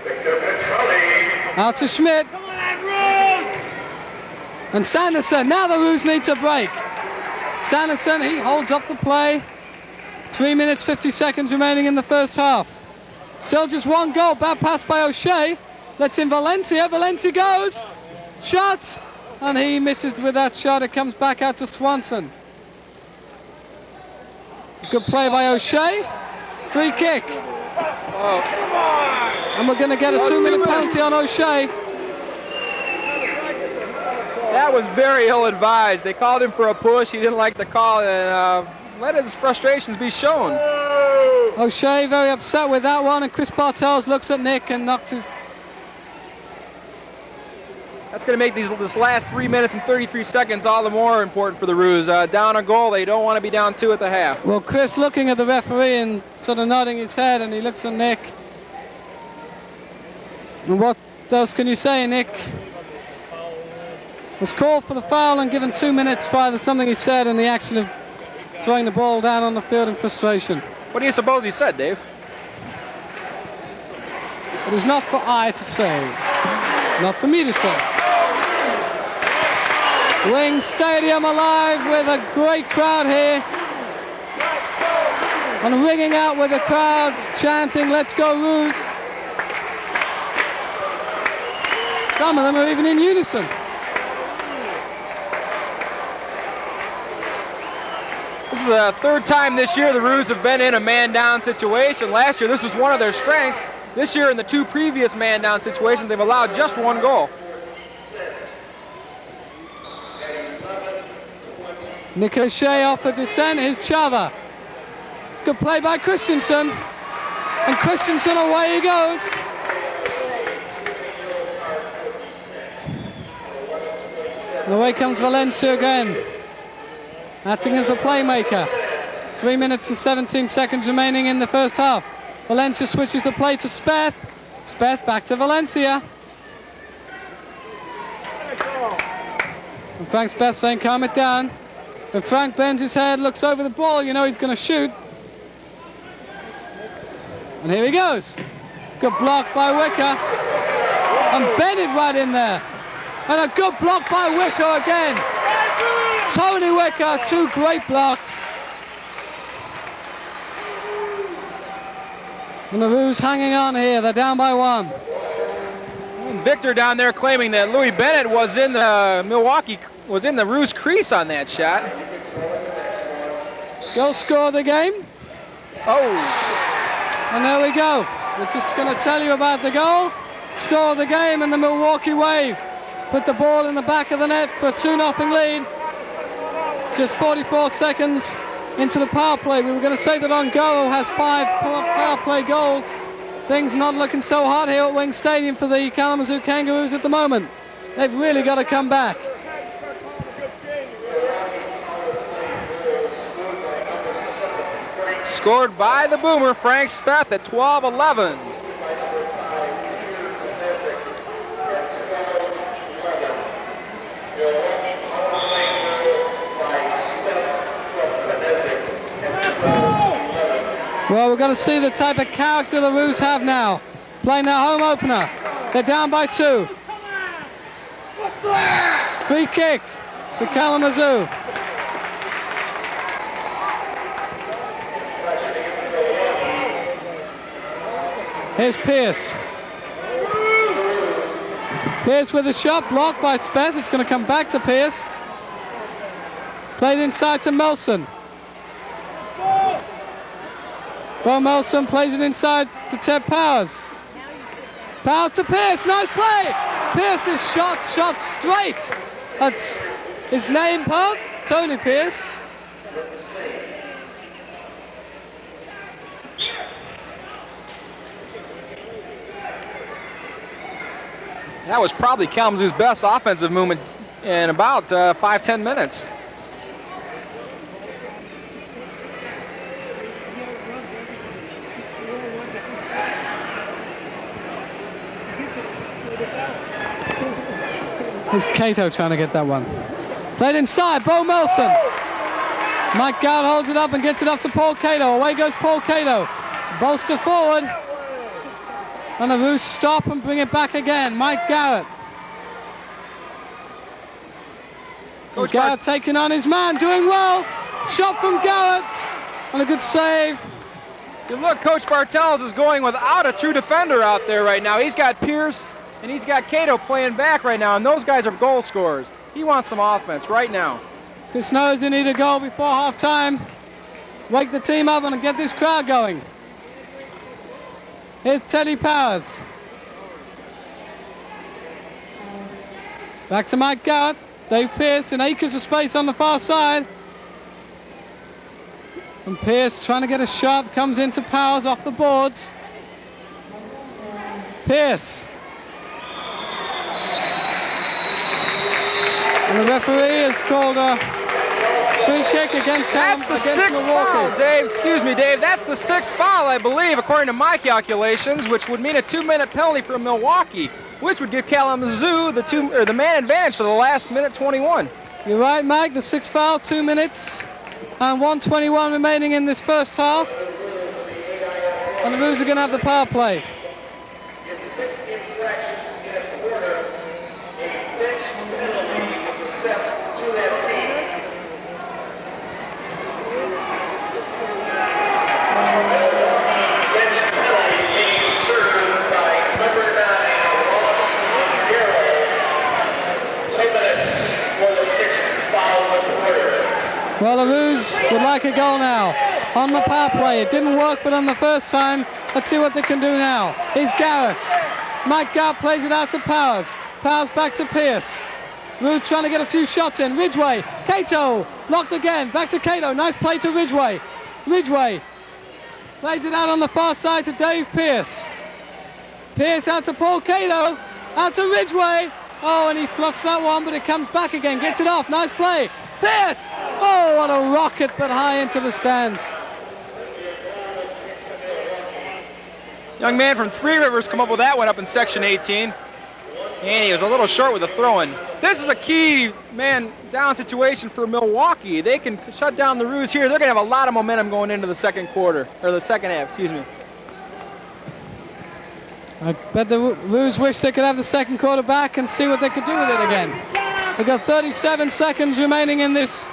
Victor Petroni. Out to Schmidt. Come on, Roos! And Sanderson. Now the Roos need to break. Sanderson, he holds up the play. 3 minutes, 50 seconds remaining in the first half. Still just 1 goal. Bad pass by O'Shea. Lets in Valencia. Valencia goes. Shot. And he misses with that shot. It comes back out to Swanson. Good play by O'Shea. Free kick. Oh. And we're going to get a 2-minute penalty on O'Shea. That was very ill-advised. They called him for a push. He didn't like the call and let his frustrations be shown. O'Shea very upset with that one, and Chris Bartels looks at Nick and knocks his... That's going to make this last 3 minutes and 33 seconds all the more important for the Roos. Down a goal, they don't want to be down 2 at the half. Well, Chris looking at the referee and sort of nodding his head, and he looks at Nick. And what else can you say, Nick? Was called for the foul and given 2 minutes for either something he said and the action of throwing the ball down on the field in frustration. What do you suppose he said, Dave? It is not for I to say, not for me to say. Wing Stadium alive with a great crowd here. And ringing out with the crowds chanting, "Let's go Roos." Some of them are even in unison. This is the 3rd time this year the Roos have been in a man-down situation. Last year, this was one of their strengths. This year, in the 2 previous man-down situations, they've allowed just 1 goal. Nick O'Shea off the descent. Here's Chava. Good play by Christensen. And Christensen, away he goes. And away comes Valencia again, acting as the playmaker. 3 minutes and 17 seconds remaining in the first half. Valencia switches the play to Speth. Speth back to Valencia. And Frank Speth saying, calm it down. And Frank bends his head, looks over the ball, you know he's going to shoot. And here he goes. Good block by Wicker. And Bennett right in there. And a good block by Wicker again. Tony Wicker, 2 great blocks. And the Roos hanging on here. They're down by 1. Victor down there claiming that Louis Bennett was in the Roos crease on that shot. Goal score of the game. Oh. And there we go. We're just going to tell you about the goal. Score of the game, and the Milwaukee Wave put the ball in the back of the net for a 2-0 lead. Just 44 seconds into the power play. We were going to say that Ongaro has 5 power play goals. Things not looking so hot here at Wing Stadium for the Kalamazoo Kangaroos at the moment. They've really got to come back. Scored by the Boomer, Frank Speth at 12-11. Well, we're going to see the type of character the Roos have now. Playing their home opener. They're down by 2. Free kick to Kalamazoo. Here's Pierce. Pierce with a shot, blocked by Speth. It's going to come back to Pierce. Played inside to Melson. Bo Melson plays it inside to Ted Powers. Powers to Pierce, nice play! Pierce's shot straight at his name part, Tony Pierce. That was probably Kalamazoo's best offensive movement in about 5-10 minutes. Here's Kato trying to get that one. Played inside, Bo Melson. Mike Garrett holds it up and gets it off to Paul Kato. Away goes Paul Kato. Bolster forward. And the Roos stop and bring it back again. Mike Garrett. Coach Garrett taking on his man, doing well. Shot from Garrett. And a good save. You look, Coach Bartels is going without a true defender out there right now. He's got Pierce and he's got Kato playing back right now, and those guys are goal scorers. He wants some offense right now. Chris knows they need a goal before halftime. Wake the team up and get this crowd going. Here's Teddy Powers. Back to Mike Garrett. Dave Pierce in acres of space on the far side. And Pierce trying to get a shot. Comes into Powers off the boards. Pierce. And the referee has called a free kick against That's the 6th foul, Dave. Excuse me, Dave. That's the 6th foul, I believe, according to my calculations, which would mean a 2-minute penalty for Milwaukee, which would give Kalamazoo the man advantage for the last minute 21. You're right, Mike. The 6th foul, 2 minutes, and 1:21 remaining in this first half. And the Roos are going to have the power play. Well, the Roos would like a goal now on the power play. It didn't work for them the first time. Let's see what they can do now. Here's Garrett. Mike Garrett plays it out to Powers. Powers back to Pierce. Roos trying to get a few shots in. Ridgway. Kato. Locked again. Back to Kato. Nice play to Ridgway. Ridgway plays it out on the far side to Dave Pierce. Pierce out to Paul Kato. Out to Ridgway. Oh, and he fluffs that one, but it comes back again. Gets it off. Nice play. Pierce! Oh, what a rocket, but high into the stands. Young man from Three Rivers come up with that one up in section 18. And he was a little short with the throw-in. This is a key man down situation for Milwaukee. They can shut down the Roos here. They're going to have a lot of momentum going into the second quarter, or the second half, excuse me. I bet the Roos wish they could have the second quarter back and see what they could do with it again. We've got 37 seconds remaining in this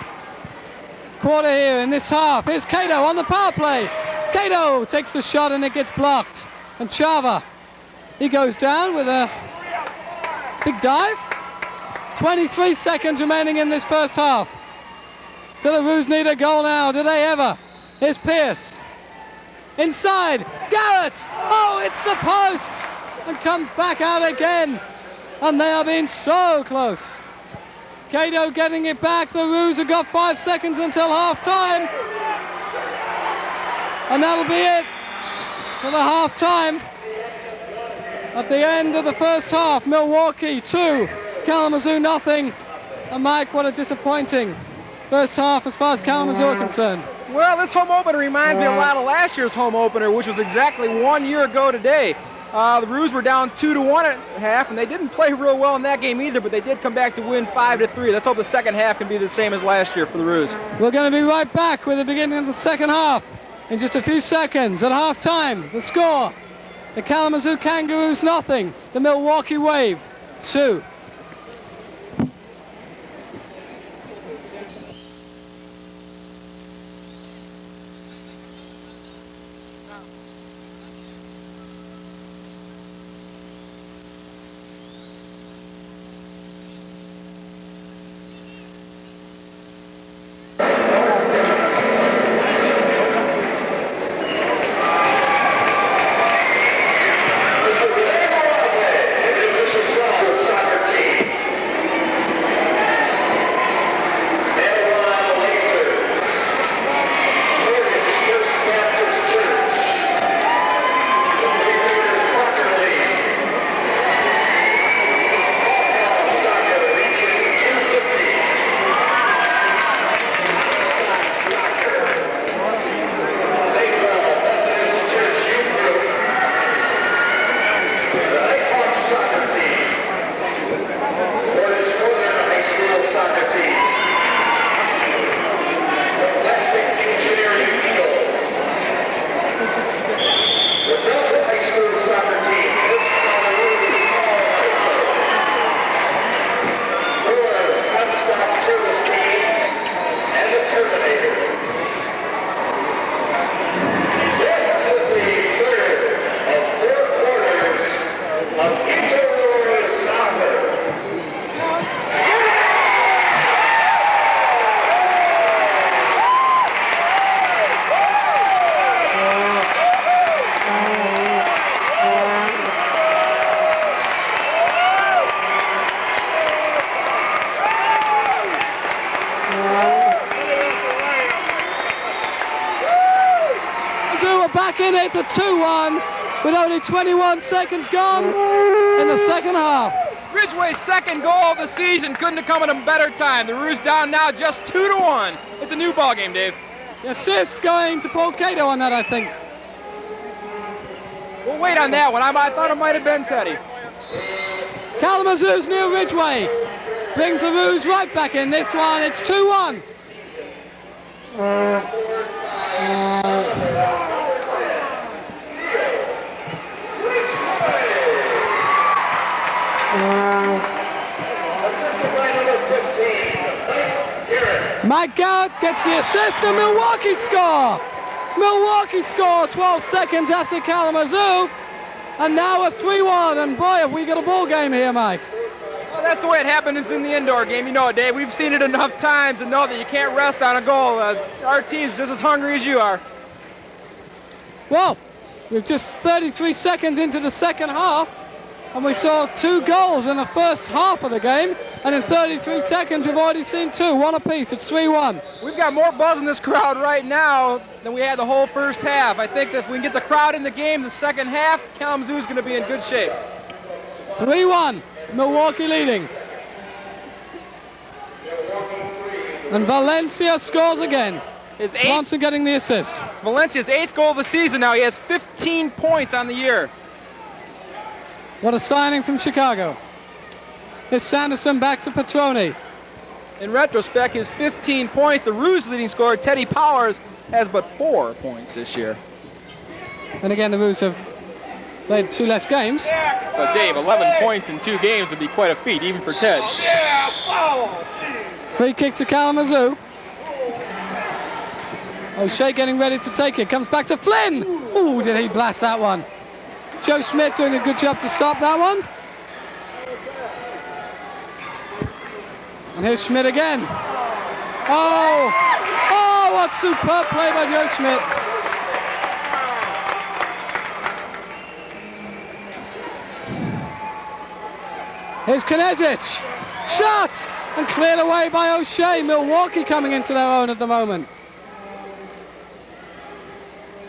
quarter here, in this half. Here's Kato on the power play. Kato takes the shot and it gets blocked. And Chava, he goes down with a big dive. 23 seconds remaining in this first half. Do the Roos need a goal now? Do they ever? Here's Pierce. Inside, Garrett! Oh, it's the post! And comes back out again. And they are being so close. Kato getting it back. The Roos have got 5 seconds until half time. And that'll be it for the half time. At the end of the first half, Milwaukee 2, Kalamazoo nothing. And Mike, what a disappointing first half as far as Kalamazoo are concerned. Well, this home opener reminds me a lot of last year's home opener, which was exactly 1 year ago today. The Roos were down 2-1 at half, and they didn't play real well in that game either, but they did come back to win 5-3. Let's hope the second half can be the same as last year for the Roos. We're going to be right back with the beginning of the second half in just a few seconds. At half time, the score, the Kalamazoo Kangaroos nothing, the Milwaukee Wave 2. Back in it, the 2-1 with only 21 seconds gone in the second half. Ridgway's second goal of the season couldn't have come at a better time. The Roos down now just 2-1. It's a new ball game, Dave. The assist going to Paul Kato on that, I think. We'll wait on that one. I thought it might have been Teddy. Kalamazoo's near Ridgway brings the Roos right back in this one. It's 2-1. Mike Garrett gets the assist and Milwaukee score. Milwaukee score 12 seconds after Kalamazoo. And now a 3-1. And boy, have we got a ball game here, Mike. Well, that's the way it happens in the indoor game. You know it, Dave. We've seen it enough times to know that you can't rest on a goal. Our team's just as hungry as you are. Well, we're just 33 seconds into the second half. And we saw 2 goals in the first half of the game. And in 33 seconds, we've already seen 2, 1 apiece. It's 3-1. We've got more buzz in this crowd right now than we had the whole first half. I think that if we can get the crowd in the game the second half, Kalamazoo's going to be in good shape. 3-1, Milwaukee leading. And Valencia scores again. Swanson getting the assist. Valencia's 8th goal of the season now. He has 15 points on the year. What a signing from Chicago. It's Sanderson back to Petroni. In retrospect, his 15 points, the Roos leading scorer, Teddy Powers, has but 4 points this year. And again, the Roos have played 2 less games. But Dave, 11 points in 2 games would be quite a feat, even for Ted. Yeah, foul. Free kick to Kalamazoo. O'Shea getting ready to take it. Comes back to Flynn. Ooh, did he blast that one. Joe Schmidt doing a good job to stop that one. And here's Schmidt again. Oh, what superb play by Joe Schmidt. Here's Knesic. Shot! And cleared away by O'Shea. Milwaukee coming into their own at the moment.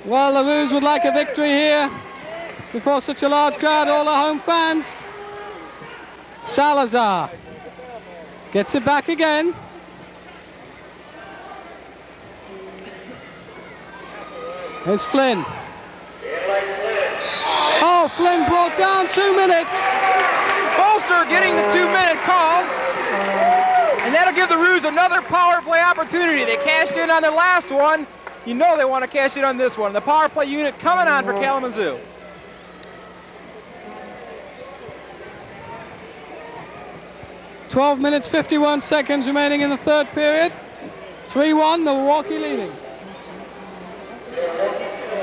Well, the Roos would like a victory here before such a large crowd, all our home fans. Salazar gets it back again. Here's Flynn. Oh, Flynn brought down 2 minutes. Bolster getting the 2-minute call. And that'll give the Roos another power play opportunity. They cashed in on their last one. You know they want to cash in on this one. The power play unit coming on for Kalamazoo. "12 minutes, 51 seconds remaining in the third period. 3-1, Milwaukee leading.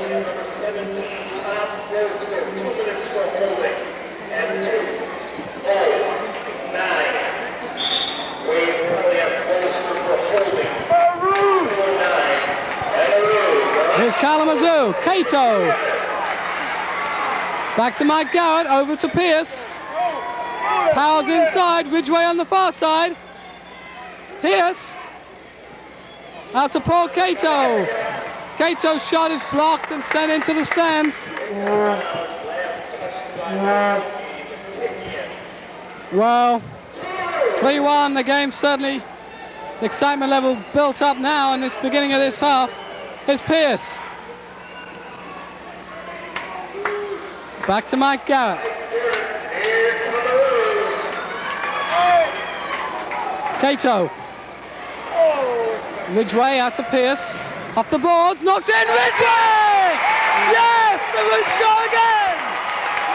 Number 17, Tom Bolster, 2 minutes for holding. And 2-0-9. Wave penalty on Bolster for holding. 2-0-9. And the Roos. Here's Kalamazoo, Kato. Back to Mike Garrett, over to Pierce. Powers inside, Ridgway on the far side. Pierce. Out to Paul Kato. Kato's shot is blocked and sent into the stands. Well, 3-1, the game certainly, the excitement level built up now in this beginning of this half. Here's Pierce. Back to Mike Garrett. Kato. Ridgway out to Pierce. Off the boards, knocked in, Ridgway! Yes, the Roos score again!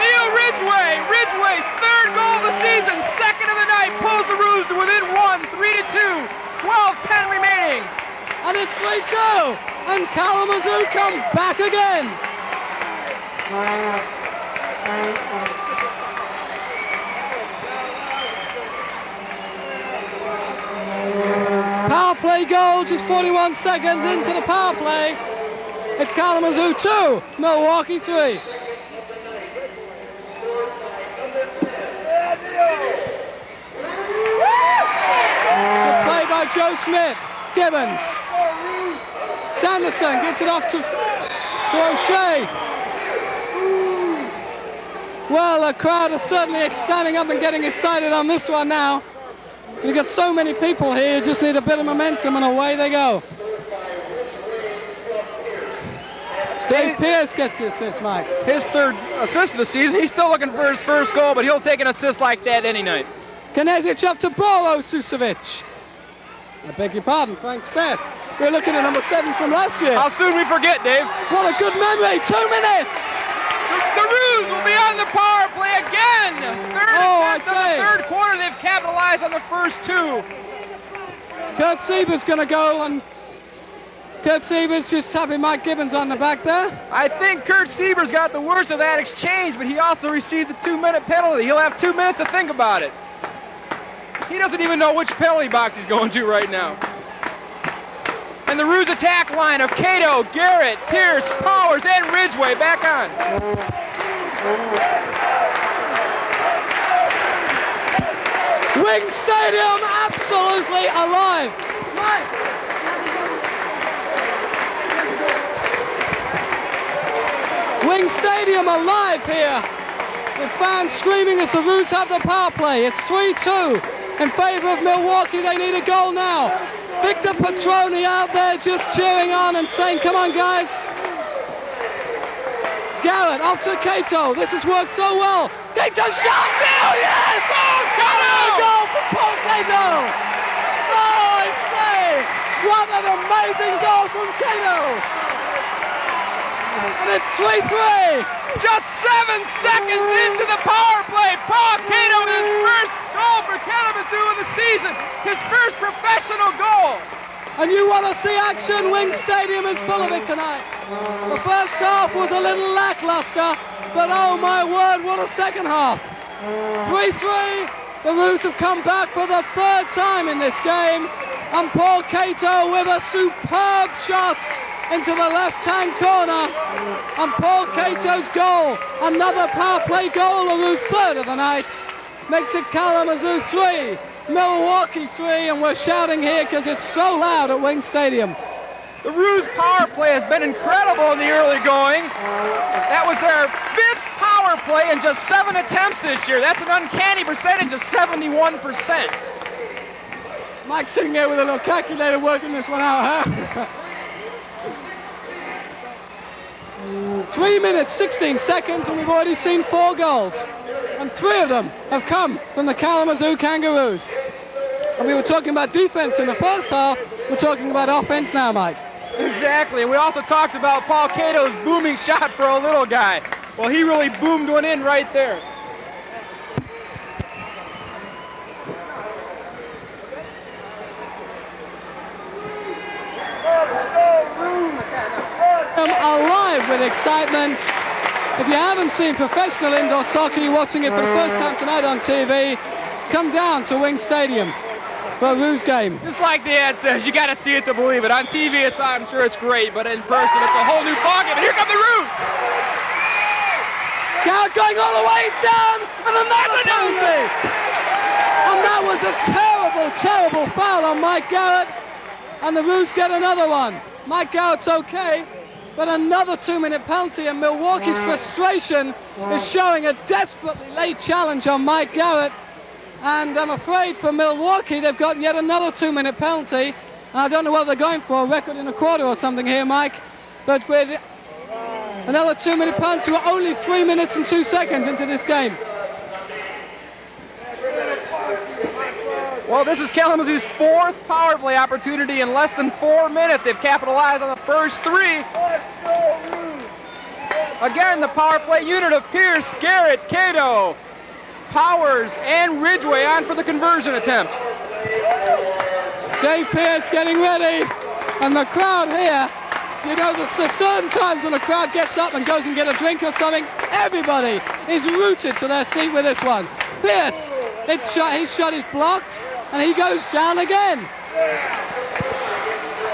Neil Ridgway, Ridgway's 3rd goal of the season, 2nd of the night, pulls the Roos to within 1, 3-2, 12-10 remaining. And it's 3-2, and Kalamazoo come back again. Power play goal, just 41 seconds into the power play. It's Kalamazoo 2, Milwaukee 3. Good play by Joe Schmidt. Gibbons. Sanderson gets it off to O'Shea. Well, the crowd is certainly standing up and getting excited on this one now. You've got so many people here, you just need a bit of momentum and away they go. Dave Pierce gets the assist, Mike. His 3rd assist of the season. He's still looking for his 1st goal, but he'll take an assist like that any night. Knesic up to Boro Susovic. I beg your pardon, Frank Smith. We're looking at number 7 from last year. How soon we forget, Dave? What a good memory, 2 minutes! The Roos will be on the power play again. 3rd attempt of the 3rd quarter. They've capitalized on the first 2. Kurt Sieber's going to go, and Kurt Sieber's just tapping Mike Gibbons on the back there. I think Kurt Sieber's got the worst of that exchange, but he also received the 2-minute penalty. He'll have 2 minutes to think about it. He doesn't even know which penalty box he's going to right now. And the Roos attack line of Kato, Garrett, Pierce, Powers, and Ridgway back on. Wing Stadium absolutely alive. Wing Stadium alive here. With fans screaming as the Roos have the power play. It's 3-2 in favor of Milwaukee. They need a goal now. Victor Petroni out there just cheering on and saying, come on, guys. Garrett off to Kato. This has worked so well. Kato shot! Oh yes! Kato! Goal for Paul Kato! Oh, I say! What an amazing goal from Kato! And it's 3-3! Just 7 seconds into the power play, Paul Kato, his first goal for Kalamazoo of the season, his first professional goal. And you want to see action, Wing Stadium is full of it tonight. The first half was a little lackluster, but oh my word, what a second half. 3-3, the Roos have come back for the third time in this game, and Paul Kato with a superb shot into the left-hand corner, and Paul Kato's goal, another power play goal, the Roos' third of the night, makes it Kalamazoo 3, Milwaukee 3, and we're shouting here because it's so loud at Wing Stadium. The Roos power play has been incredible in the early going. That was their 5th power play in just 7 attempts this year. That's an uncanny percentage of 71%. Mike's sitting here with a little calculator working this one out, huh? 3 minutes, 16 seconds, and we've already seen 4 goals. And 3 of them have come from the Kalamazoo Kangaroos. And we were talking about defense in the first half, we're talking about offense now, Mike. Exactly, and we also talked about Paul Kato's booming shot for a little guy. Well, he really boomed one in right there. Alive with excitement. If you haven't seen professional indoor soccer, you're watching it for the first time tonight on TV, come down to Wing Stadium for a Roos game. Just like the ad says, you got to see it to believe it. On TV, I'm sure it's great, but in person, it's a whole new ballgame. And here come the Roos! Garrett going all the way down, and another penalty! And that was a terrible, terrible foul on Mike Garrett, and the Roos get another one. Mike Garrett's okay, but another 2-minute penalty, and Milwaukee's frustration is showing a desperately late challenge on Mike Garrett. And I'm afraid for Milwaukee, they've got yet another 2-minute penalty. And I don't know what they're going for, a record in a quarter or something here, Mike. But with another 2-minute penalty, we're only 3 minutes and 2 seconds into this game. Well, this is Kalamazoo's 4th power play opportunity in less than 4 minutes. They've capitalized on the first 3. Again, the power play unit of Pierce, Garrett, Kato, Powers, and Ridgway on for the conversion attempt. Dave Pierce getting ready, and the crowd here, you know, there's certain times when the crowd gets up and goes and get a drink or something, everybody is rooted to their seat with this one. Pierce, his shot is blocked, and he goes down again.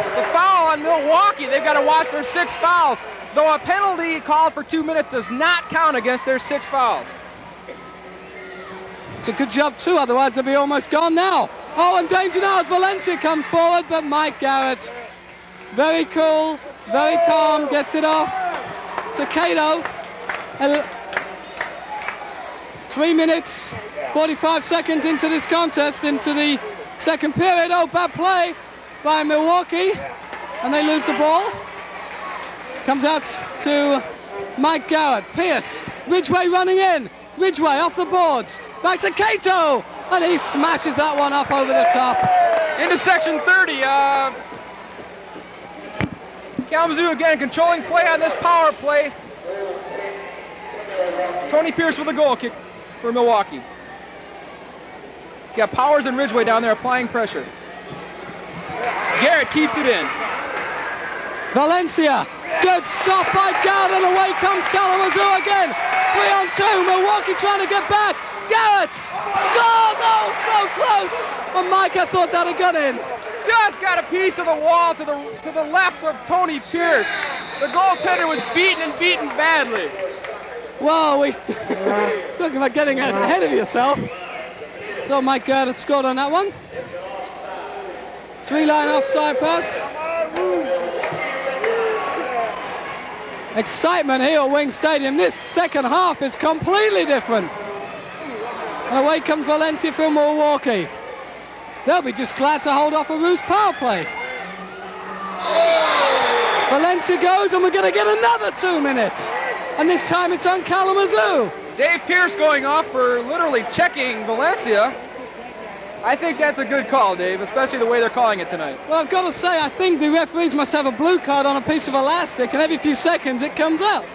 It's a foul on Milwaukee. They've got to watch their 6 fouls, though a penalty called for 2 minutes does not count against their 6 fouls. It's a good job too, otherwise they'll be almost gone now. Oh, and danger now as Valencia comes forward, but Mike Garrett, very cool, very calm, gets it off to Kato. 3 minutes, 45 seconds into this contest, into the second period. Oh, bad play by Milwaukee, and they lose the ball. Comes out to Mike Garrett. Pierce, Ridgway running in. Ridgway off the boards, back to Kato, and he smashes that one up over the top. Into section 30. Kalamazoo again controlling play on this power play. Tony Pierce with a goal kick for Milwaukee. He's got Powers and Ridgway down there applying pressure. Garrett keeps it in. Valencia, good stop by Garrett, and away comes Kalamazoo again. 3-on-2, Milwaukee trying to get back. Garrett scores, oh, so close. And Mike, I thought that had got in. Just got a piece of the wall to the left of Tony Pierce. The goaltender was beaten badly. Well, we talking about getting ahead of yourself. Thought Mike Garrett scored on that one. 3-line offside pass. Excitement here at Wing Stadium. This second half is completely different. And away comes Valencia from Milwaukee. They'll be just glad to hold off a Roos power play. Valencia goes, and we're going to get another 2 minutes. And this time it's on Kalamazoo. Dave Pierce going off for literally checking Valencia. I think that's a good call, Dave, especially the way they're calling it tonight. Well, I've got to say, I think the referees must have a blue card on a piece of elastic, and every few seconds it comes up.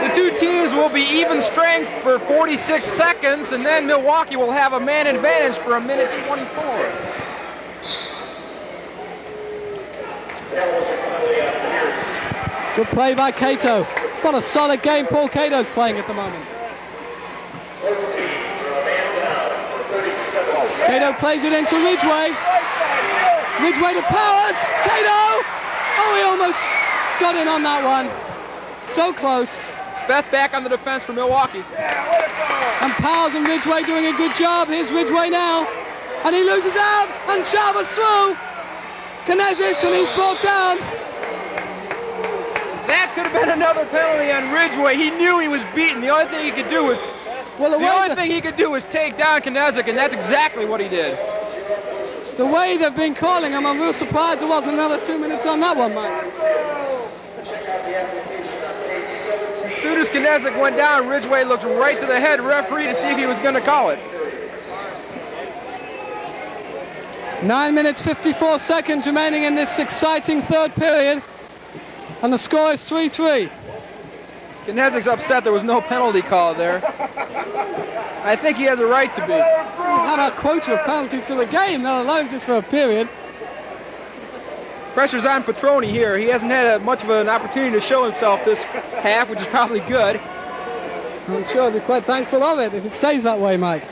The two teams will be even strength for 46 seconds, and then Milwaukee will have a man advantage for 1:24. Good play by Kato. What a solid game Paul Kato's playing at the moment. Kato plays it into Ridgway. Ridgway to Powers. Kato! Oh, he almost got in on that one. So close. Speth back on the defense for Milwaukee. And Powers and Ridgway doing a good job. Here's Ridgway now. And he loses out. And Chalmers through. Knezich till he's brought down. That could have been another penalty on Ridgway. He knew he was beaten. The only thing he could do was take down Knezich, and that's exactly what he did. The way they've been calling him, I'm real surprised there wasn't another 2 minutes on that one, Mike. As soon as Knezich went down, Ridgway looked right to the head referee to see if he was going to call it. 9 minutes, 54 seconds remaining in this exciting third period. And the score is 3-3. Knezich's upset there was no penalty call there. I think he has a right to be. We've had our quota of penalties for the game, let alone just for a period. Pressure's on Petroni here. He hasn't had much of an opportunity to show himself this half, which is probably good. I'm sure he'll be quite thankful of it if it stays that way, Mike.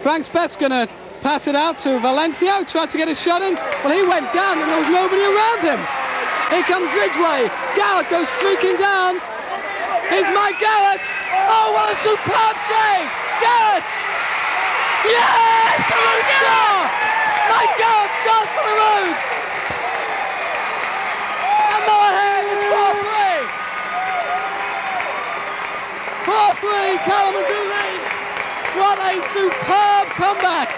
Frank Speth's going to pass it out to Valencia, tries to get a shot in. Well, he went down and there was nobody around him. Here comes Ridgway. Garrett goes streaking down. Here's Mike Garrett. Oh, what a superb save! Garrett! Yes! The Roos score! Mike Garrett scores for the Roos! And they're ahead, it's 4-3! 4-3, Kalamazoo leads! What a superb comeback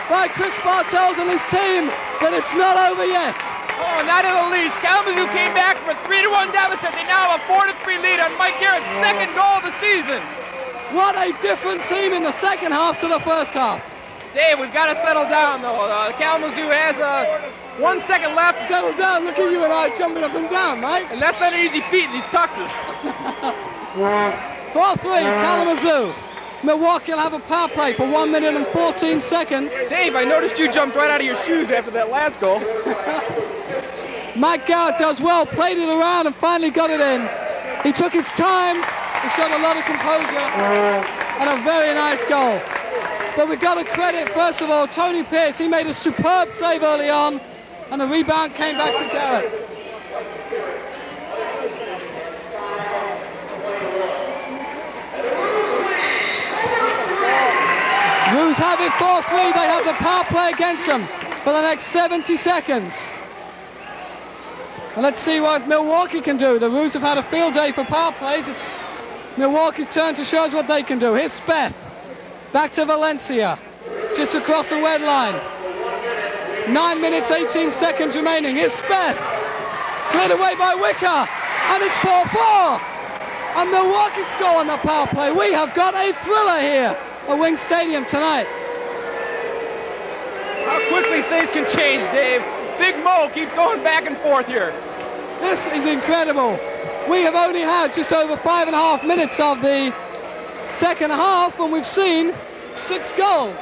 by Chris Bartels and his team, but it's not over yet. Oh, not in the least. Kalamazoo came back from a 3-1 deficit. They now have a 4-3 lead on Mike Garrett's second goal of the season. What a different team in the second half to the first half. Dave, we've got to settle down, though. Kalamazoo has 1 second left. Settle down. Look at you and I jumping up and down, mate. And that's not an easy feat in these tuxes. 4-3, Kalamazoo. Milwaukee will have a power play for 1 minute and 14 seconds. Dave, I noticed you jumped right out of your shoes after that last goal. Mike Garrett does well, played it around and finally got it in. He took his time, he showed a lot of composure, and a very nice goal. But we've got to credit, first of all, Tony Pierce. He made a superb save early on, and the rebound came back to Garrett. Roos have it 4-3. They have the power play against them for the next 70 seconds. And let's see what Milwaukee can do. The Roos have had a field day for power plays. It's Milwaukee's turn to show us what they can do. Here's Speth. Back to Valencia. Just across the red line. 9 minutes, 18 seconds remaining. Here's Speth. Cleared away by Wicker. And it's 4-4. And Milwaukee score on the power play. We have got a thriller here at Wing Stadium tonight. How quickly things can change, Dave. Big Mo keeps going back and forth here. This is incredible. We have only had just over 5.5 minutes of the second half, and we've seen 6 goals.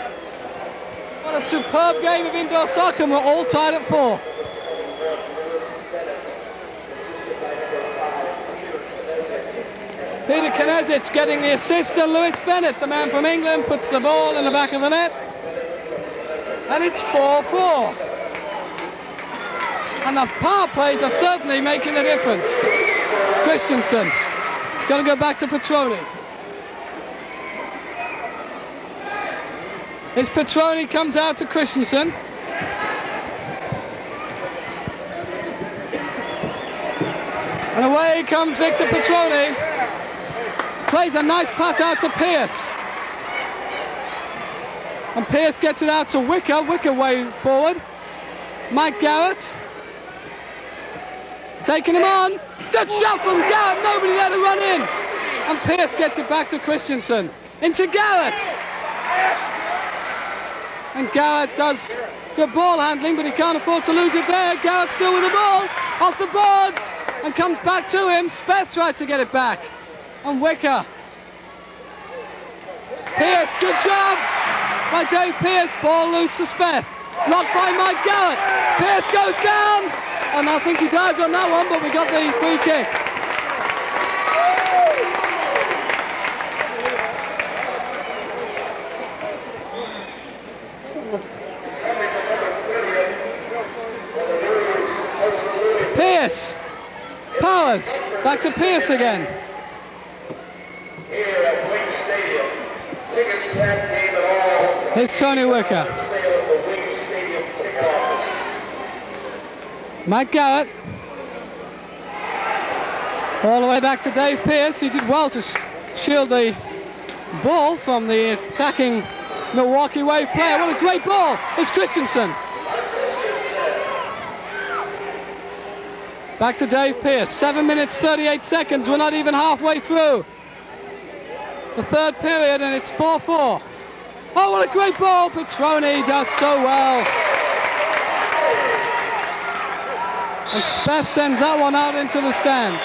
What a superb game of indoor soccer, and we're all tied at 4. Peter Knezich getting the assist, and Lewis Bennett, the man from England, puts the ball in the back of the net. And it's 4-4. And the power plays are certainly making a difference. Christensen. It's going to go back to Petroni. As Petroni comes out to Christensen. And away comes Victor Petroni. Plays a nice pass out to Pierce. And Pierce gets it out to Wicker. Wicker way forward. Mike Garrett. taking him on. Good shot from Garrett, nobody there to run in. And Pierce gets it back to Christensen. Into Garrett. And Garrett does good ball handling, but he can't afford to lose it there. Garrett still with the ball, off the boards, and comes back to him. Speth tries to get it back. And Wicker. Pierce, good job by Dave Pierce. Ball loose to Speth. Blocked by Mike Garrett. Pierce goes down. And I think he dodged on that one, but we got the free kick. Pierce. Powers. Back to Pierce again. Here's Tony Wicker. Mike Garrett. All the way back to Dave Pierce. He did well to shield the ball from the attacking Milwaukee Wave player. What a great ball. It's Christensen. Back to Dave Pierce. 7 minutes, 38 seconds. We're not even halfway through the third period, and it's 4-4. Oh, what a great ball. Petroni does so well. And Speth sends that one out into the stands.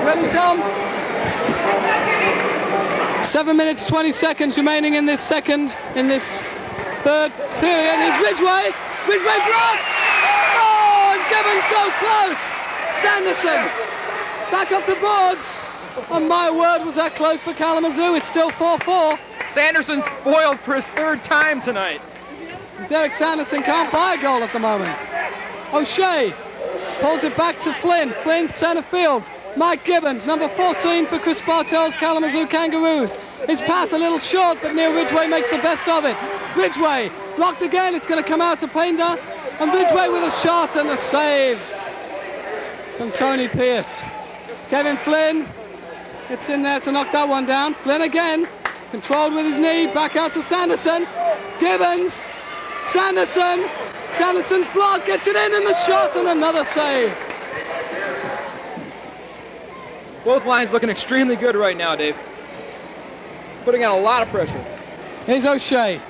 Ready, Tom? 7 minutes, 20 seconds remaining in this third period. Here's Ridgway. Ridgway blocked! Oh, and Gibbons so close! Sanderson back off the boards. And my word, was that close for Kalamazoo. It's still 4-4. Sanderson's foiled for his third time tonight. Derek Sanderson can't buy a goal at the moment. O'Shea pulls it back to Flynn. Flynn center field. Mike Gibbons, number 14 for Chris Bartels, Kalamazoo Kangaroos. His pass a little short, but Neil Ridgway makes the best of it. Ridgway blocked again. It's going to come out to Painter. And Ridgway with a shot and a save from Tony Pierce. Kevin Flynn gets in there to knock that one down. Flynn again, controlled with his knee. Back out to Sanderson. Gibbons. Sanderson. Sanderson's block gets it in and the shot and another save. Both lines looking extremely good right now, Dave. Putting on a lot of pressure. Here's O'Shea.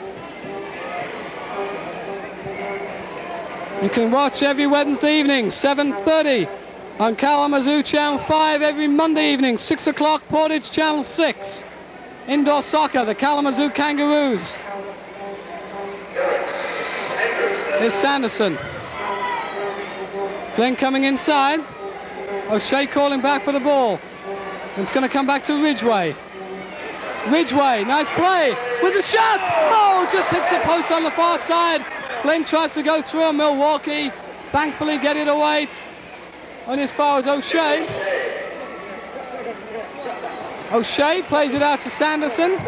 You can watch every Wednesday evening, 7:30 on Kalamazoo Channel 5, every Monday evening, 6 o'clock, Portage Channel 6. Indoor soccer, the Kalamazoo Kangaroos. Here's Sanderson. Flynn coming inside. O'Shea calling back for the ball. It's going to come back to Ridgway. Ridgway, nice play with the shot. Oh, just hits the post on the far side. Flynn tries to go through and Milwaukee thankfully get it away. On as far as O'Shea. O'Shea plays it out to Sanderson.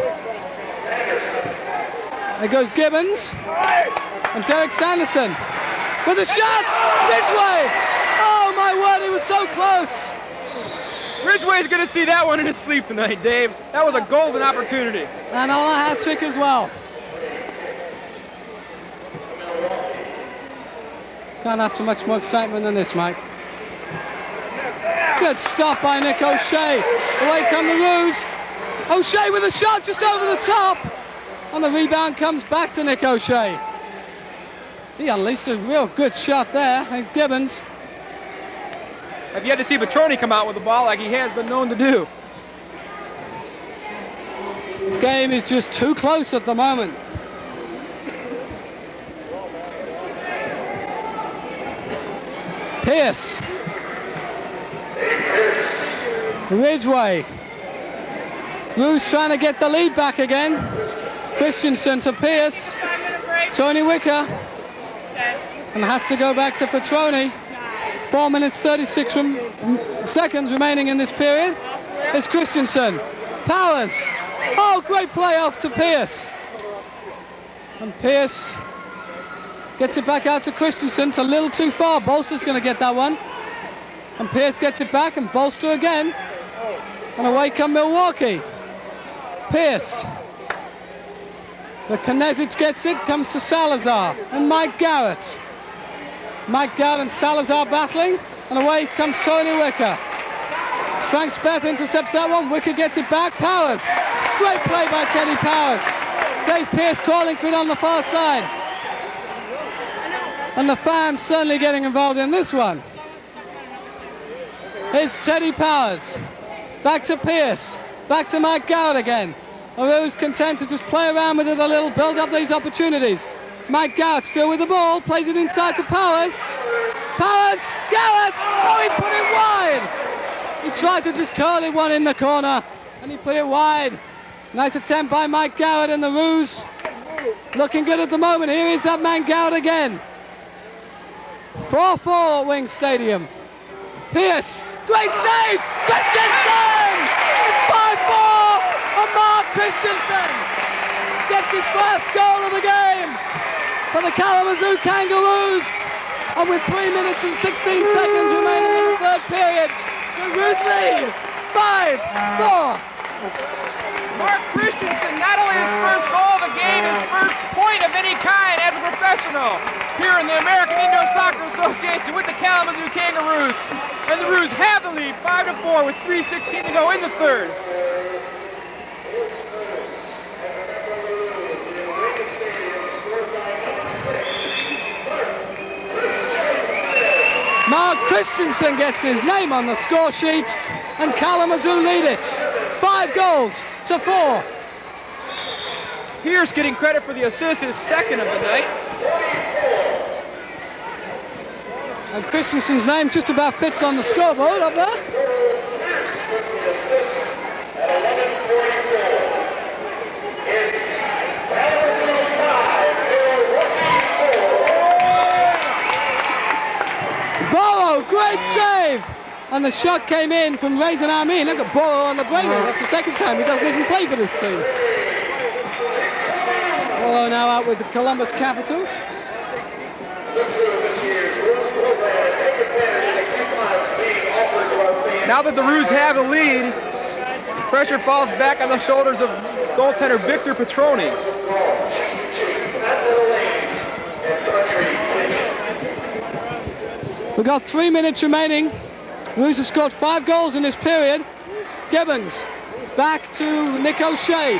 There goes Gibbons. And Derek Sanderson with a shot. Ridgway. Oh my word, he was so close. Ridgway's going to see that one in his sleep tonight, Dave. That was a golden opportunity. And on a hat trick as well. Can't ask for much more excitement than this, Mike. Good stop by Nick O'Shea. Away come the Roos. O'Shea with a shot just over the top. And the rebound comes back to Nick O'Shea. He unleashed a real good shot there, and Gibbons. I've yet to see Petroni come out with the ball like he has been known to do. This game is just too close at the moment. Pierce. Ridgway. Roos trying to get the lead back again. Christensen to Pierce. Tony Wicker. And has to go back to Petroni. 4 minutes 36 seconds remaining in this period. It's Christensen. Powers. Oh, great play off to Pierce. And Pierce gets it back out to Christensen. It's a little too far. Bolster's going to get that one. And Pierce gets it back, and Bolster again. And away come Milwaukee. Pierce. The Knesic gets it, comes to Salazar. And Mike Garrett. Mike Garrett and Salazar battling. And away comes Tony Wicker. Frank Speth intercepts that one. Wicker gets it back. Powers. Great play by Teddy Powers. Dave Pierce calling for it on the far side. And the fans certainly getting involved in this one. Here's Teddy Powers. Back to Pierce. Back to Mike Garrett again. Roos content to just play around with it a little, build up these opportunities. Mike Garrett still with the ball, plays it inside to Powers. Powers, Garrett! Oh, he put it wide! He tried to just curl it one in the corner, and he put it wide. Nice attempt by Mike Garrett, and the Roos looking good at the moment. Here is that man Garrett again. 4-4 at Wing Stadium. Pierce, great save! Christensen! It's 5-4! And Mark Christensen gets his first goal of the game for the Kalamazoo Kangaroos. And with 3 minutes and 16 seconds remaining in the third period, the Roos lead 5-4. Mark Christensen, not only his first goal of the game, his first point of any kind as a professional here in the American Indoor Soccer Association with the Kalamazoo Kangaroos. And the Roos have the lead 5-4 with 3:16 to go in the third. Mark Christensen gets his name on the score sheet, and Kalamazoo lead it 5-4. Pierce getting credit for the assist, his second of the night. And Christensen's name just about fits on the scoreboard up there. Borough, great save! And the shot came in from Raisin Army. Look at Borough on the break. That's the second time he doesn't even play for this team. Borough now out with the Columbus Capitals. Now that the Roos have the lead, pressure falls back on the shoulders of goaltender Victor Petroni. We've got 3 minutes remaining. Roos has scored 5 goals in this period. Gibbons back to Nick O'Shea.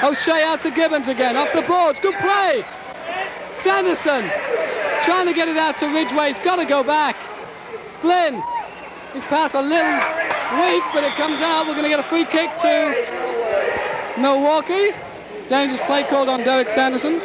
O'Shea out to Gibbons again, off the boards, good play. Sanderson trying to get it out to Ridgway, he's got to go back. Flynn, his pass a little weak, but it comes out. We're going to get a free kick to Milwaukee. Dangerous play called on Derek Sanderson.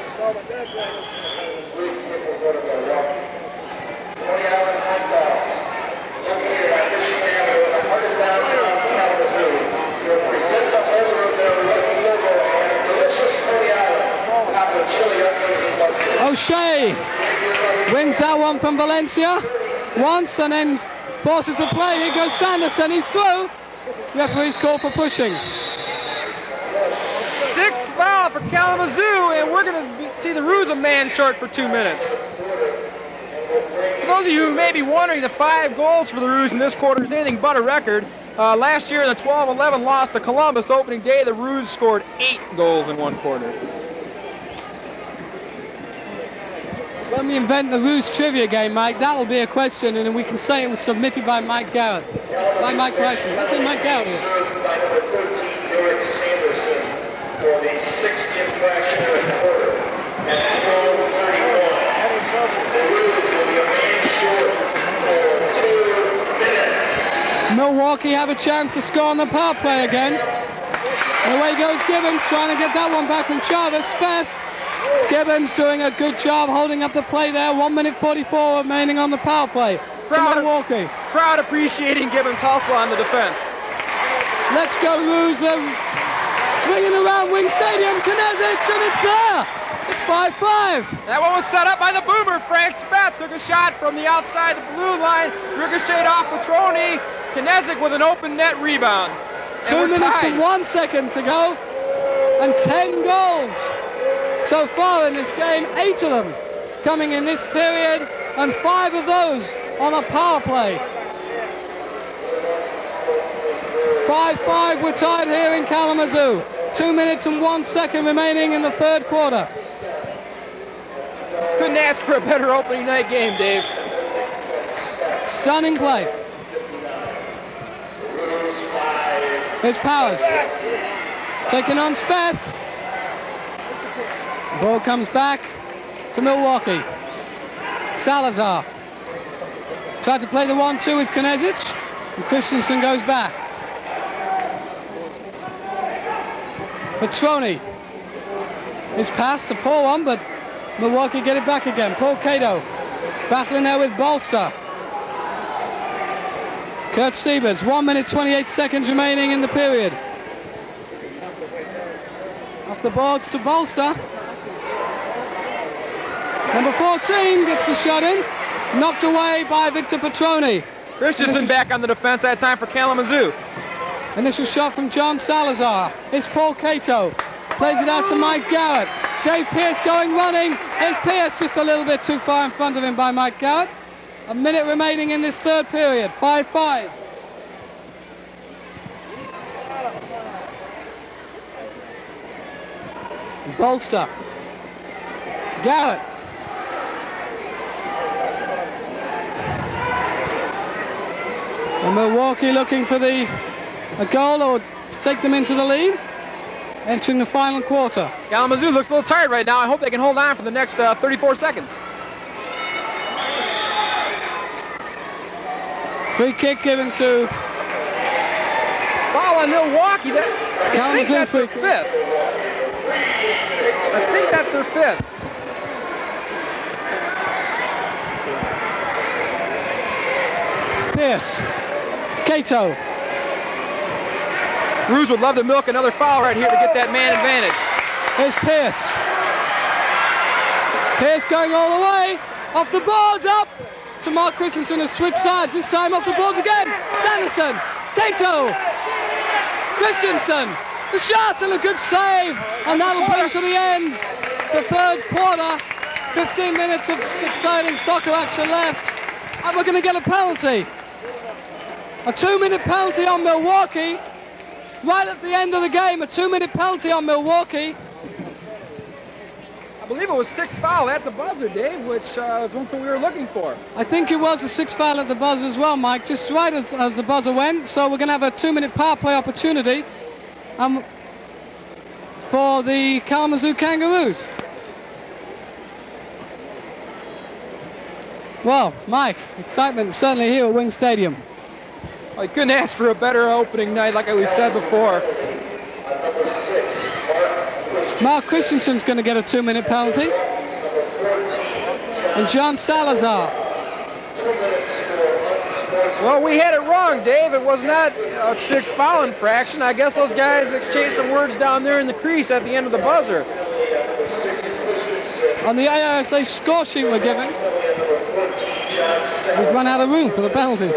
O'Shea wins that one from Valencia once and then forces the play. Here goes Sanderson, he's through. Referee's call for pushing. Sixth foul for Kalamazoo, and we're going to see the Roos a man short for 2 minutes. For those of you who may be wondering, the 5 goals for the Roos in this quarter is anything but a record. Last year in the 12-11 loss to Columbus opening day, the Roos scored 8 goals in one quarter. When we invent the Roos trivia game, Mike, that'll be a question, and we can say it was submitted by Mike Garrett. By Mike Bryson. Let's say Mike Garrett here. Served by number 13, Derek Sanderson, for the 60th fraction of a quarter. At 12:31, Roos will be a man short for 2 minutes. Milwaukee have a chance to score on the power play again. And away goes Gibbons, trying to get that one back from Chavez. Speth. Gibbons doing a good job holding up the play there. 1 minute 44 remaining on the power play to Milwaukee. Crowd appreciating Gibbons' hustle on the defense. Let's go Roos. They're swinging around Wing Stadium. Knezich, and it's there. It's 5-5. That one was set up by the boomer. Frank Speth took a shot from the outside the blue line. Ricocheted off Petroni. Knezich with an open net rebound. 2 minutes and 1 second to go. And 10 goals. So far in this game, 8 of them coming in this period, and 5 of those on a power play. 5-5, we're tied here in Kalamazoo. 2 minutes and 1 second remaining in the third quarter. Couldn't ask for a better opening night game, Dave. Stunning play. Here's Powers. Taking on Speth. Ball comes back to Milwaukee. Salazar tried to play the 1-2 with Knezich, and Christensen goes back. Petroni. His pass, a poor one, but Milwaukee get it back again. Paul Kato battling there with Bolster. Kurt Siebers, 1 minute 28 seconds remaining in the period. Off the boards to Bolster. Number 14 gets the shot in. Knocked away by Victor Petroni. Christensen back on the defense that time for Kalamazoo. Initial shot from John Salazar. It's Paul Kato. Plays it out to Mike Garrett. Dave Pierce going running. Here's Pierce just a little bit too far in front of him by Mike Garrett. A minute remaining in this third period. 5-5. Bolster. Garrett. And Milwaukee looking for a goal or take them into the lead. Entering the final quarter. Kalamazoo looks a little tired right now. I hope they can hold on for the next 34 seconds. Free kick given to Foul on Milwaukee. I think that's their free fifth. I think that's their fifth. Pierce. Kato. Roos would love to milk another foul right here to get that man advantage. Here's Pierce. Pierce going all the way. Off the boards, up to Mark Christensen, has switched sides. This time off the boards again. Sanderson. Kato. Christensen. The shot and a good save. And that'll bring to the end the third quarter. 15 minutes of exciting soccer action left. And we're going to get a penalty. A 2-minute penalty on Milwaukee. Right at the end of the game, a 2-minute penalty on Milwaukee. I believe it was 6th foul at the buzzer, Dave, which was one thing we were looking for. I think it was a 6th foul at the buzzer as well, Mike, just right as the buzzer went. So we're going to have a 2-minute power play opportunity for the Kalamazoo Kangaroos. Well, Mike, excitement certainly here at Wing Stadium. Well, you couldn't ask for a better opening night, like we've said before. Mark Christensen's going to get a 2-minute penalty. And John Salazar. Well, we had it wrong, Dave. It was not a 6th foul infraction. I guess those guys exchanged some words down there in the crease at the end of the buzzer. On the AISA score sheet we're given, we've run out of room for the penalties.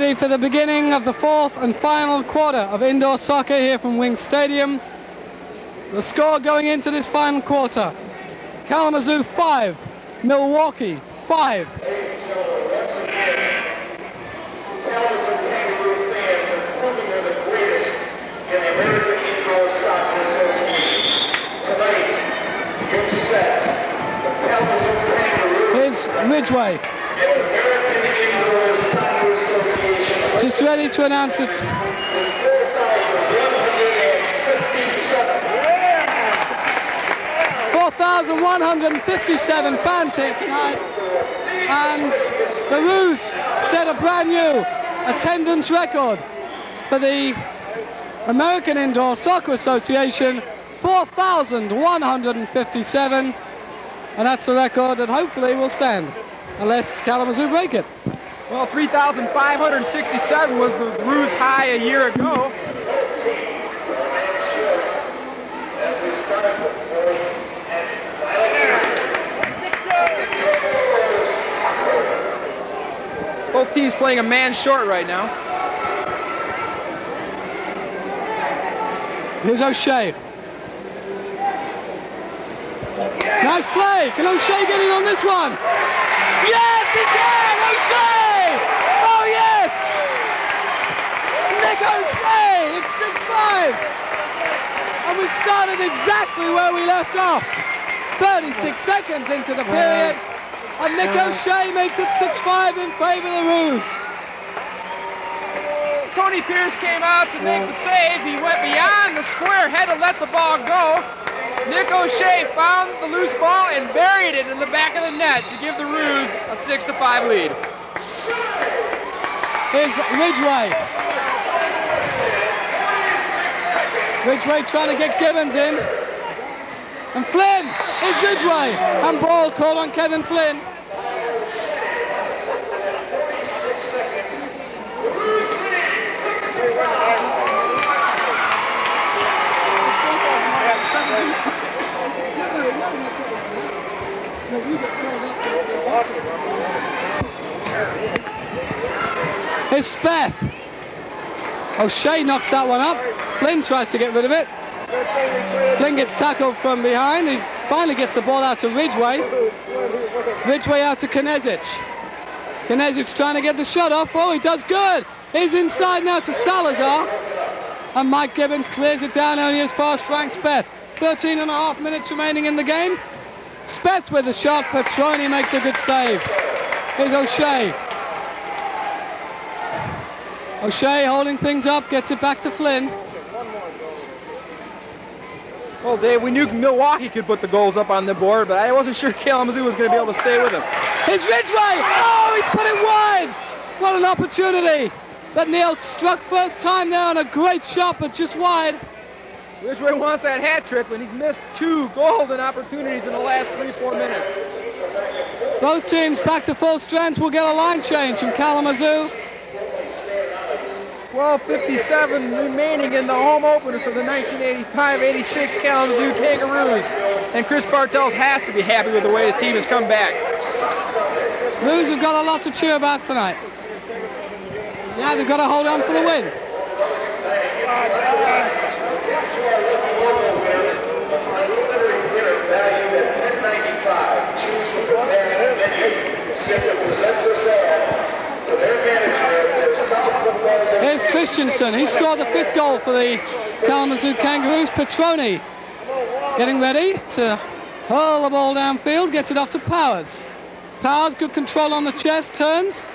ready for the beginning of the fourth and final quarter of indoor soccer here from Wing Stadium. The score going into this final quarter: Kalamazoo 5, Milwaukee 5. Kalamazoo Kangaroo fans have proven they're the greatest in the American Indoor Soccer Association. Tonight, your set, the Kalamazoo Kangaroos. Here's Ridgway. And the American Indoor Soccer Association. Just ready to announce it. 4,157 fans here tonight. And the Roos set a brand new attendance record for the American Indoor Soccer Association, 4,157. And that's a record that hopefully will stand, unless Kalamazoo break it. Well, 3,567 was the Roos high a year ago. Both teams playing a man short right now. Here's O'Shea. Nice play. Can O'Shea get in on this one? Yes, he can! O'Shea! Oh, yes! Nick O'Shea! It's 6-5. And we started exactly where we left off. 36 seconds into the period. And Nick O'Shea makes it 6-5 in favor of the Roos. Tony Pierce came out to make the save. He went beyond the square, had to let the ball go. Nick O'Shea found the loose ball and buried it in the back of the net to give the Roos a 6-5 lead. Here's Ridgway. Ridgway trying to get Gibbons in. And Flynn is Ridgway. And ball called on Kevin Flynn. Here's Speth. O'Shea knocks that one up. Flynn tries to get rid of it. Flynn gets tackled from behind. He finally gets the ball out to Ridgway. Ridgway out to Knesic. Knesic trying to get the shot off. Oh, he does good. He's inside now to Salazar. And Mike Gibbons clears it down only as far as Frank Speth. 13.5 minutes remaining in the game. Speth with the shot. Petroni makes a good save. Here's O'Shea. O'Shea holding things up, gets it back to Flynn. Well, Dave, we knew Milwaukee could put the goals up on the board, but I wasn't sure Kalamazoo was going to be able to stay with him. Here's Ridgway! Oh, he's put it wide! What an opportunity! That Neil struck first time there on a great shot, but just wide. Ridgway wants that hat trick when he's missed 2 golden opportunities in the last 3-4 minutes. Both teams back to full strength. We'll get a line change from Kalamazoo. 12:57 remaining in the home opener for the 1985-86 Kalamazoo Kangaroos. And Chris Bartels has to be happy with the way his team has come back. Roos have got a lot to cheer about tonight. Yeah, they've got to hold on for the win. Here's Christensen. He scored the 5th goal for the Kalamazoo Kangaroos. Petroni getting ready to hurl the ball downfield. Gets it off to Powers. Powers, good control on the chest, turns.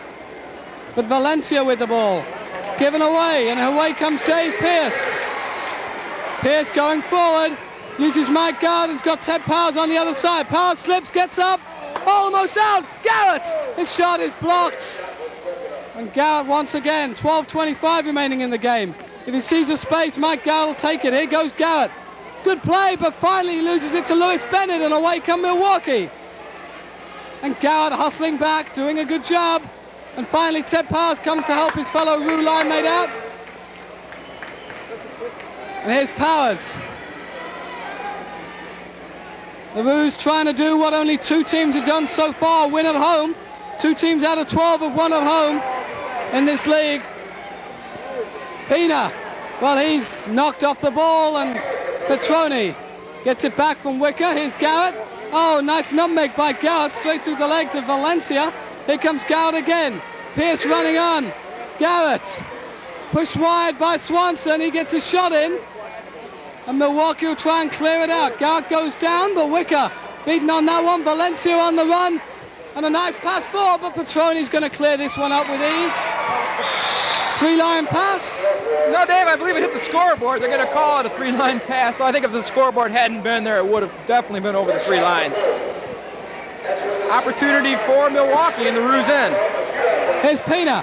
But Valencia with the ball. Given away, and away comes Dave Pierce. Pierce going forward. Uses Mike Garrett's got Ted Powers on the other side. Powers slips, gets up. Almost out. Garrett! His shot is blocked. And Garrett once again, 12:25 remaining in the game. If he sees a space, Mike Garrett will take it. Here goes Garrett. Good play, but finally he loses it to Lewis Bennett, and away come Milwaukee. And Garrett hustling back, doing a good job. And finally Ted Powers comes to help his fellow Roo line mate out. And here's Powers. The Roos trying to do what only 2 teams have done so far, win at home. 2 teams out of 12 have won at home. in this league. Pina, well, he's knocked off the ball, and Petroni gets it back from Wicker. Here's Garrett. Oh, nice nutmeg by Garrett, straight through the legs of Valencia. Here comes Garrett again. Pierce running on. Garrett pushed wide by Swanson. He gets a shot in, and Milwaukee will try and clear it out. Garrett goes down, but Wicker beaten on that one. Valencia on the run, and a nice pass forward, but Petroni's going to clear this one up with ease. Three-line pass. No, Dave, I believe it hit the scoreboard. They're going to call it a three-line pass. So I think if the scoreboard hadn't been there, it would have definitely been over the three lines. Opportunity for Milwaukee in the Roos end. Here's Pina.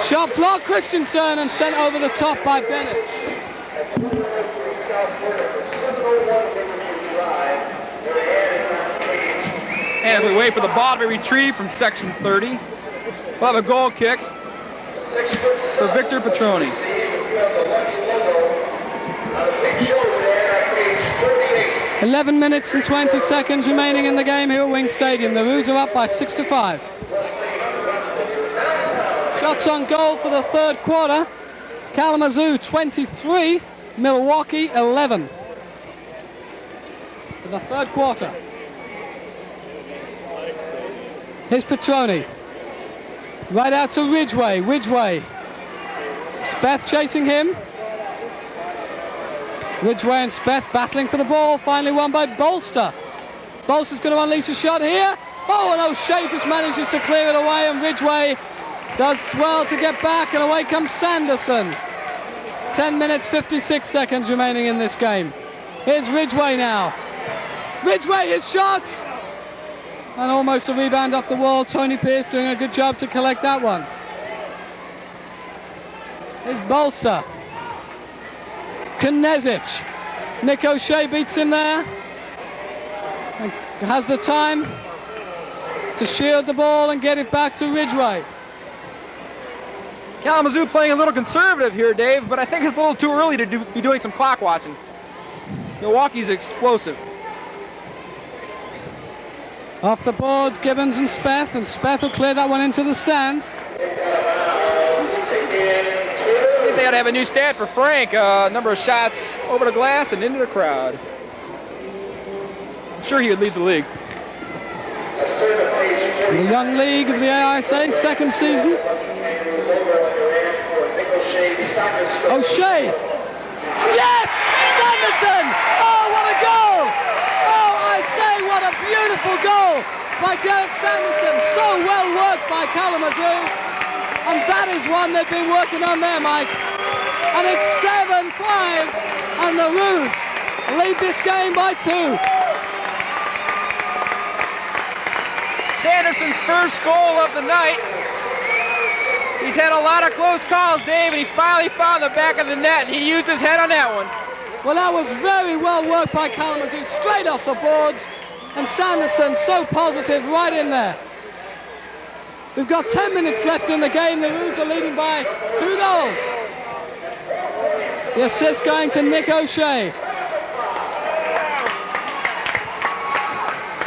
Shot block, Christensen, and sent over the top by Bennett. And as we wait for the ball to be retrieved from section 30, we'll have a goal kick for Victor Petroni. 11 minutes and 20 seconds remaining in the game here at Wing Stadium. The Roos are up by 6-5. Shots on goal for the third quarter. Kalamazoo 23, Milwaukee 11. For the third quarter. Here's Petroni. Right out to Ridgway. Ridgway. Speth chasing him. Ridgway and Speth battling for the ball. Finally won by Bolster. Bolster's going to unleash a shot here. Oh, and O'Shea just manages to clear it away, and Ridgway does well to get back, and away comes Sanderson. 10 minutes, 56 seconds remaining in this game. Here's Ridgway now. Ridgway, his shots! And almost a rebound off the wall. Tony Pierce doing a good job to collect that one. Here's Bolster. Knesic. Nick O'Shea beats him there. And has the time to shield the ball and get it back to Ridgway. Kalamazoo playing a little conservative here, Dave, but I think it's a little too early to be doing some clock watching. Milwaukee's explosive. Off the boards, Gibbons and Speth will clear that one into the stands. I think they ought to have a new stat for Frank. Number of shots over the glass and into the crowd. I'm sure he would lead the league. The young league of the AISA, second season. O'Shea. Yes! Sanderson! Oh, what a goal! Oh, I say, what a beautiful goal by Garrett Sanderson. So well worked by Kalamazoo. And that is one they've been working on there, Mike. And it's 7-5, and the Roos lead this game by 2. Sanderson's first goal of the night. He's had a lot of close calls, Dave, and he finally found the back of the net, and he used his head on that one. Well, that was very well worked by Kalamazoo, straight off the boards, and Sanderson so positive right in there. We've got 10 minutes left in the game. The Roos are leading by 2 goals. The assist going to Nick O'Shea.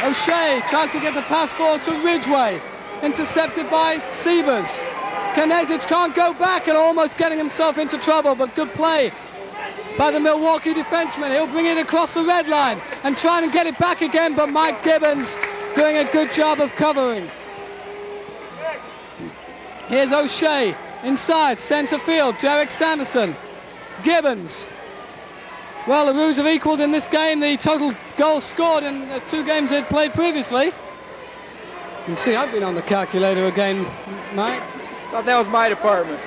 O'Shea tries to get the pass forward to Ridgway. Intercepted by Siebers. Knesic can't go back and almost getting himself into trouble, but good play by the Milwaukee defenseman. He'll bring it across the red line and try and get it back again, but Mike Gibbons doing a good job of covering. Here's O'Shea inside center field. Derek Sanderson. Gibbons. Well, the Roos have equaled in this game the total goals scored in the 2 games they'd played previously. You can see I've been on the calculator again, Mike. Thought that was my department.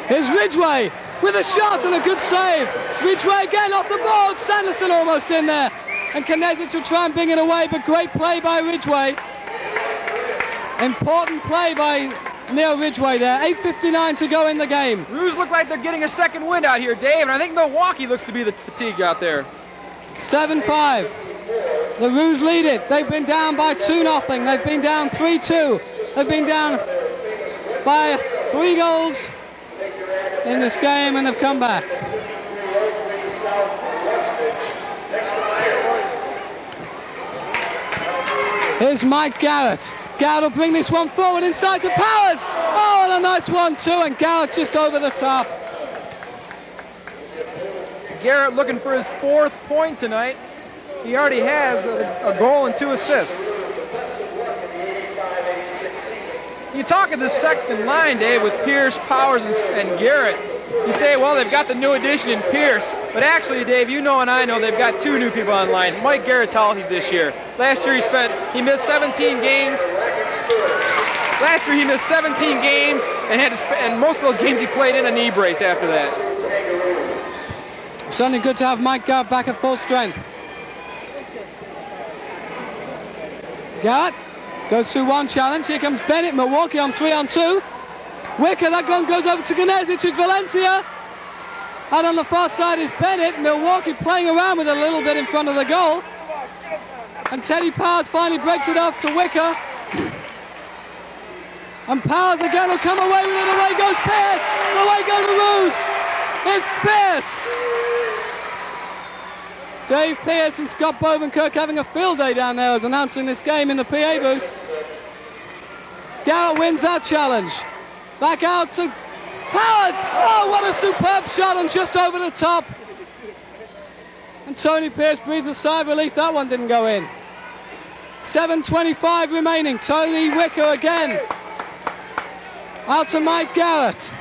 Here's Ridgway with a shot and a good save. Ridgway again off the board. Sanderson almost in there. And Knesic will try and bring it away, but great play by Ridgway. Important play by Neil Ridgway there. 8:59 to go in the game. Roos look like they're getting a second wind out here, Dave, and I think Milwaukee looks to be the fatigue out there. 7-5. The Roos lead it. They've been down by 2-0. They've been down 3-2. They've been down by 3 goals in this game and have come back. Here's Mike Garrett. Garrett will bring this one forward inside to Powers. Oh, and a nice one too, and Garrett just over the top. Garrett looking for his 4th point tonight. He already has a goal and 2 assists. You talk of the second line, Dave, with Pierce, Powers, and Garrett. You say, well, they've got the new addition in Pierce. But actually, Dave, you know and I know they've got 2 new people on line. Mike Garrett's healthy this year. Last year he missed 17 games. Last year he missed 17 games and most of those games he played in a knee brace after that. Certainly good to have Mike Garrett back at full strength. Garrett goes through one challenge. Here comes Bennett, Milwaukee on 3-on-2. Wicker, that gun goes over to Ganezic, who's Valencia. And on the far side is Bennett. Milwaukee playing around with a little bit in front of the goal. And Teddy Powers finally breaks it off to Wicker. And Powers again will come away with it. Away goes Pierce. Away go the Roos. It's Pierce. Dave Pierce and Scott Bovenkirk having a field day down there as announcing this game in the PA booth. Garrett wins that challenge. Back out to Powers. Oh, what a superb shot and just over the top. And Tony Pierce breathes a sigh of relief. That one didn't go in. 7:25 remaining. Tony Wicker again. Out to Mike Garrett.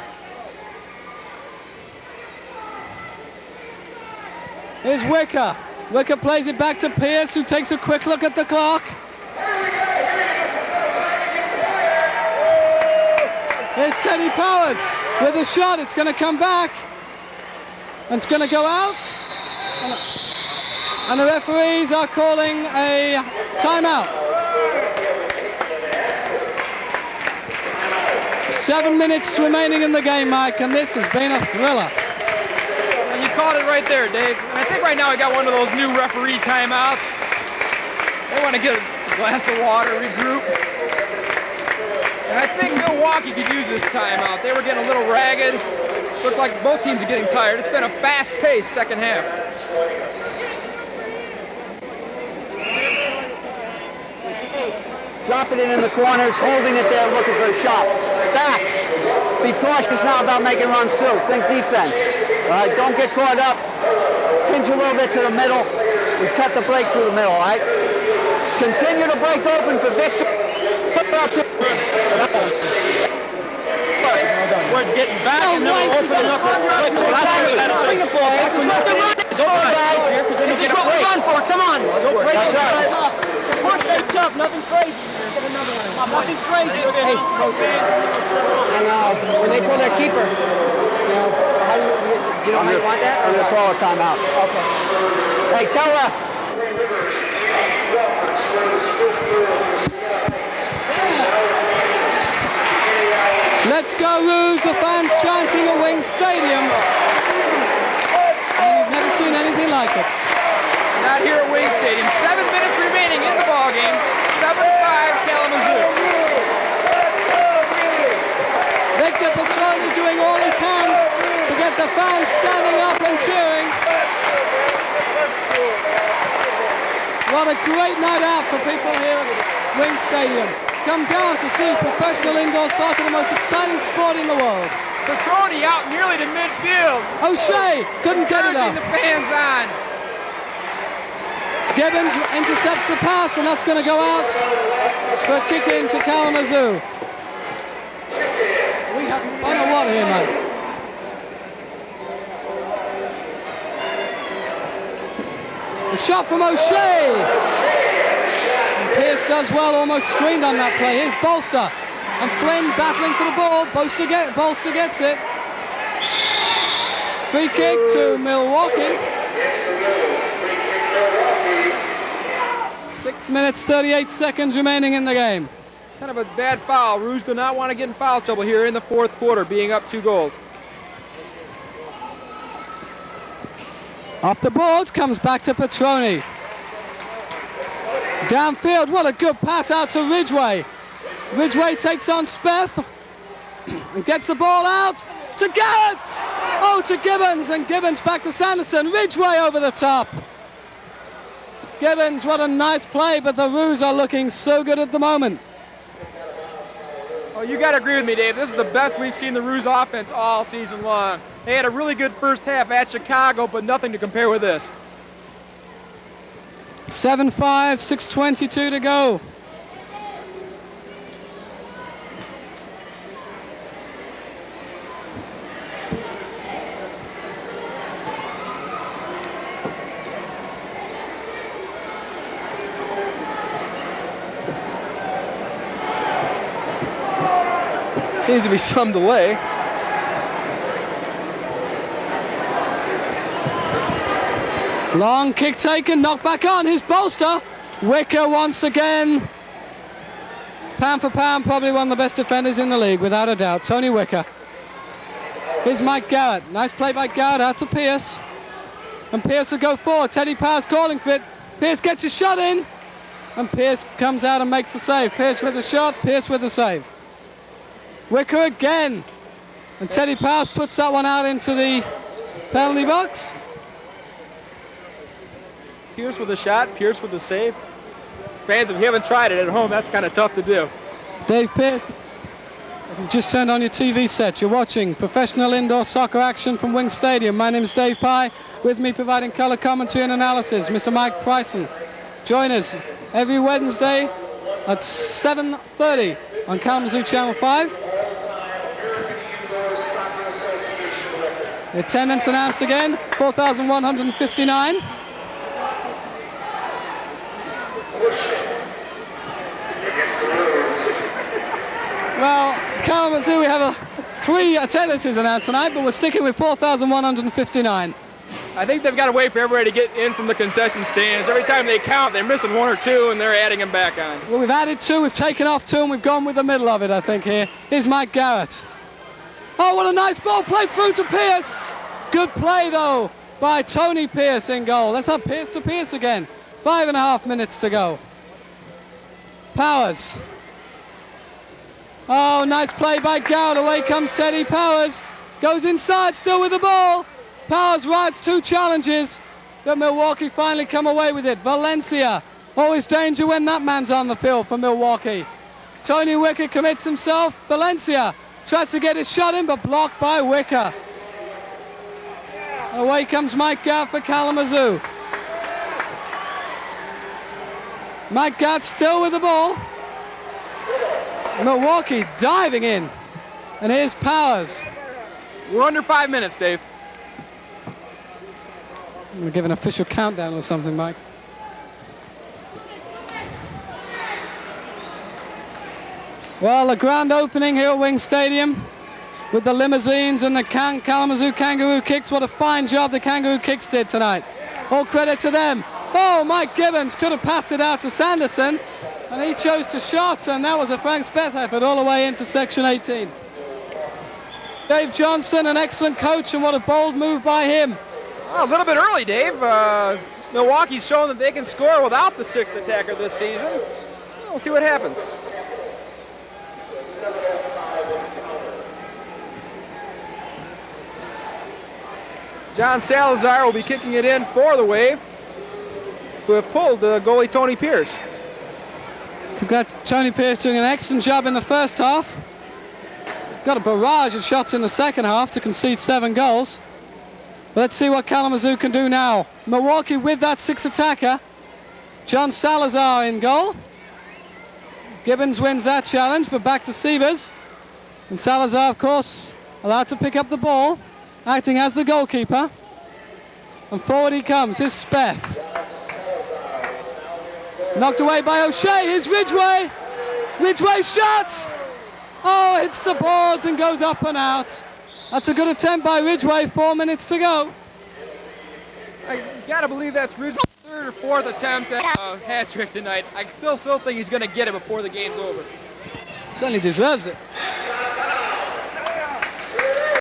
Here's Wicker. Wicker plays it back to Pierce, who takes a quick look at the clock. Here's Teddy Powers with a shot. It's going to come back. And it's going to go out. And the referees are calling a timeout. 7 minutes remaining in the game, Mike, and this has been a thriller. And you called it right there, Dave. And I think right now we got one of those new referee timeouts. They want to get a glass of water, regroup. And I think Milwaukee could use this timeout. They were getting a little ragged. Looked like both teams are getting tired. It's been a fast-paced second half. Dropping it in the corners, holding it there, looking for a shot. Backs. Be cautious now about making runs too. Think defense. All right, don't get caught up. Pinch a little bit to the middle. We cut the break through the middle, all right? Continue to break open for Victor. We're getting back and then we're opening up. Bring it ball. This is what we're on for. Come on. That's right. Push it tough. Nothing crazy. Nothing crazy. Hey, and when they pull their keeper, you know how you want that? I'm gonna call a timeout. Okay. Hey, tell her. Let's go, Roos. The fans chanting at Wing Stadium. You've never seen anything like it. Not here at Wing Stadium. 7 minutes remaining in the ballgame. 7-5 Kalamazoo. Victor Petroni doing all he can to get the fans standing up and cheering. What a great night out for people here at Wing Stadium. Come down to see professional indoor soccer, the most exciting sport in the world. Petroni out nearly to midfield. O'Shea couldn't get it up. The fans on. Gibbons intercepts the pass, and that's going to go out for a kick into Kalamazoo. We have fun or what here, mate? The shot from O'Shea. And Pierce does well, almost screened on that play. Here's Bolster. And Flynn battling for the ball. Bolster gets it. Free kick to Milwaukee. 6 minutes, 38 seconds remaining in the game. Kind of a bad foul. Roos do not want to get in foul trouble here in the fourth quarter, being up 2 goals. Up the boards, comes back to Petroni. Downfield, what a good pass out to Ridgway. Ridgway takes on Speth and gets the ball out to Garrett. Oh, to Gibbons, and Gibbons back to Sanderson. Ridgway over the top. Gibbons, what a nice play, but the Roos are looking so good at the moment. Oh, you got to agree with me, Dave. This is the best we've seen the Roos offense all season long. They had a really good first half at Chicago, but nothing to compare with this. 7-5, 6:22 to go. Seems to be some delay. Long kick taken, knocked back on. His bolster. Wicker once again. Pound for pound, probably one of the best defenders in the league, without a doubt. Tony Wicker. Here's Mike Garrett. Nice play by Garrett out to Pierce. And Pierce will go forward. Teddy Powers calling for it. Pierce gets his shot in. And Pierce comes out and makes the save. Pierce with the shot, Pierce with the save. Wicker again. And Teddy Powers puts that one out into the penalty box. Pierce with a shot, Pierce with the save. Fans, if you haven't tried it at home, that's kind of tough to do. Dave Pierce, if you've just turned on your TV set, you're watching professional indoor soccer action from Wing Stadium. My name is Dave Pye. With me providing color commentary and analysis, Mr. Mike Bryson. Join us every Wednesday at 7:30 on Kalamazoo Channel 5. The attendance announced again, 4,159. Well, Kalamazoo, we have 3 attendances announced tonight, but we're sticking with 4,159. I think they've got to wait for everybody to get in from the concession stands. Every time they count, they're missing 1 or 2, and they're adding them back on. Well, we've added 2, we've taken off 2, and we've gone with the middle of it, I think, here. Here's Mike Garrett. Oh, what a nice ball played through to Pierce. Good play, though, by Tony Pierce in goal. Let's have Pierce to Pierce again. 5.5 minutes to go. Powers. Oh, nice play by Garrett. Away comes Teddy Powers. Goes inside, still with the ball. Powers rides 2 challenges. But Milwaukee finally come away with it. Valencia. Always danger when that man's on the field for Milwaukee. Tony Wicker commits himself. Valencia tries to get his shot in, but blocked by Wicker. Away comes Mike Garrett for Kalamazoo. Mike Garrett still with the ball. Milwaukee diving in. And here's Powers. We're under 5 minutes, Dave. I'm going to give an official countdown or something, Mike. Well, the grand opening here at Wing Stadium with the limousines and the Kalamazoo Kangaroo Kicks. What a fine job the Kangaroo Kicks did tonight. All credit to them. Oh, Mike Gibbons could have passed it out to Sanderson, and he chose to shot, and that was a Frank Speth effort all the way into section 18. Dave Johnson, an excellent coach, and what a bold move by him. Oh, a little bit early, Dave. Milwaukee's shown that they can score without the 6th attacker this season. We'll see what happens. John Salazar will be kicking it in for the Wave, who have pulled the goalie Tony Pierce. We've got Tony Pierce doing an excellent job in the first half. Got a barrage of shots in the second half to concede 7 goals. But let's see what Kalamazoo can do now. Milwaukee with that 6th attacker. John Salazar in goal. Gibbons wins that challenge, but back to Sievers. And Salazar, of course, allowed to pick up the ball, acting as the goalkeeper. And forward he comes. Here's Speth. Knocked away by O'Shea. Here's Ridgway. Ridgway shots. Oh, hits the boards and goes up and out. That's a good attempt by Ridgway. 4 minutes to go. I gotta believe that's Ridgway's 3rd or 4th attempt at a hat trick tonight. I still think he's gonna get it before the game's over. Certainly deserves it.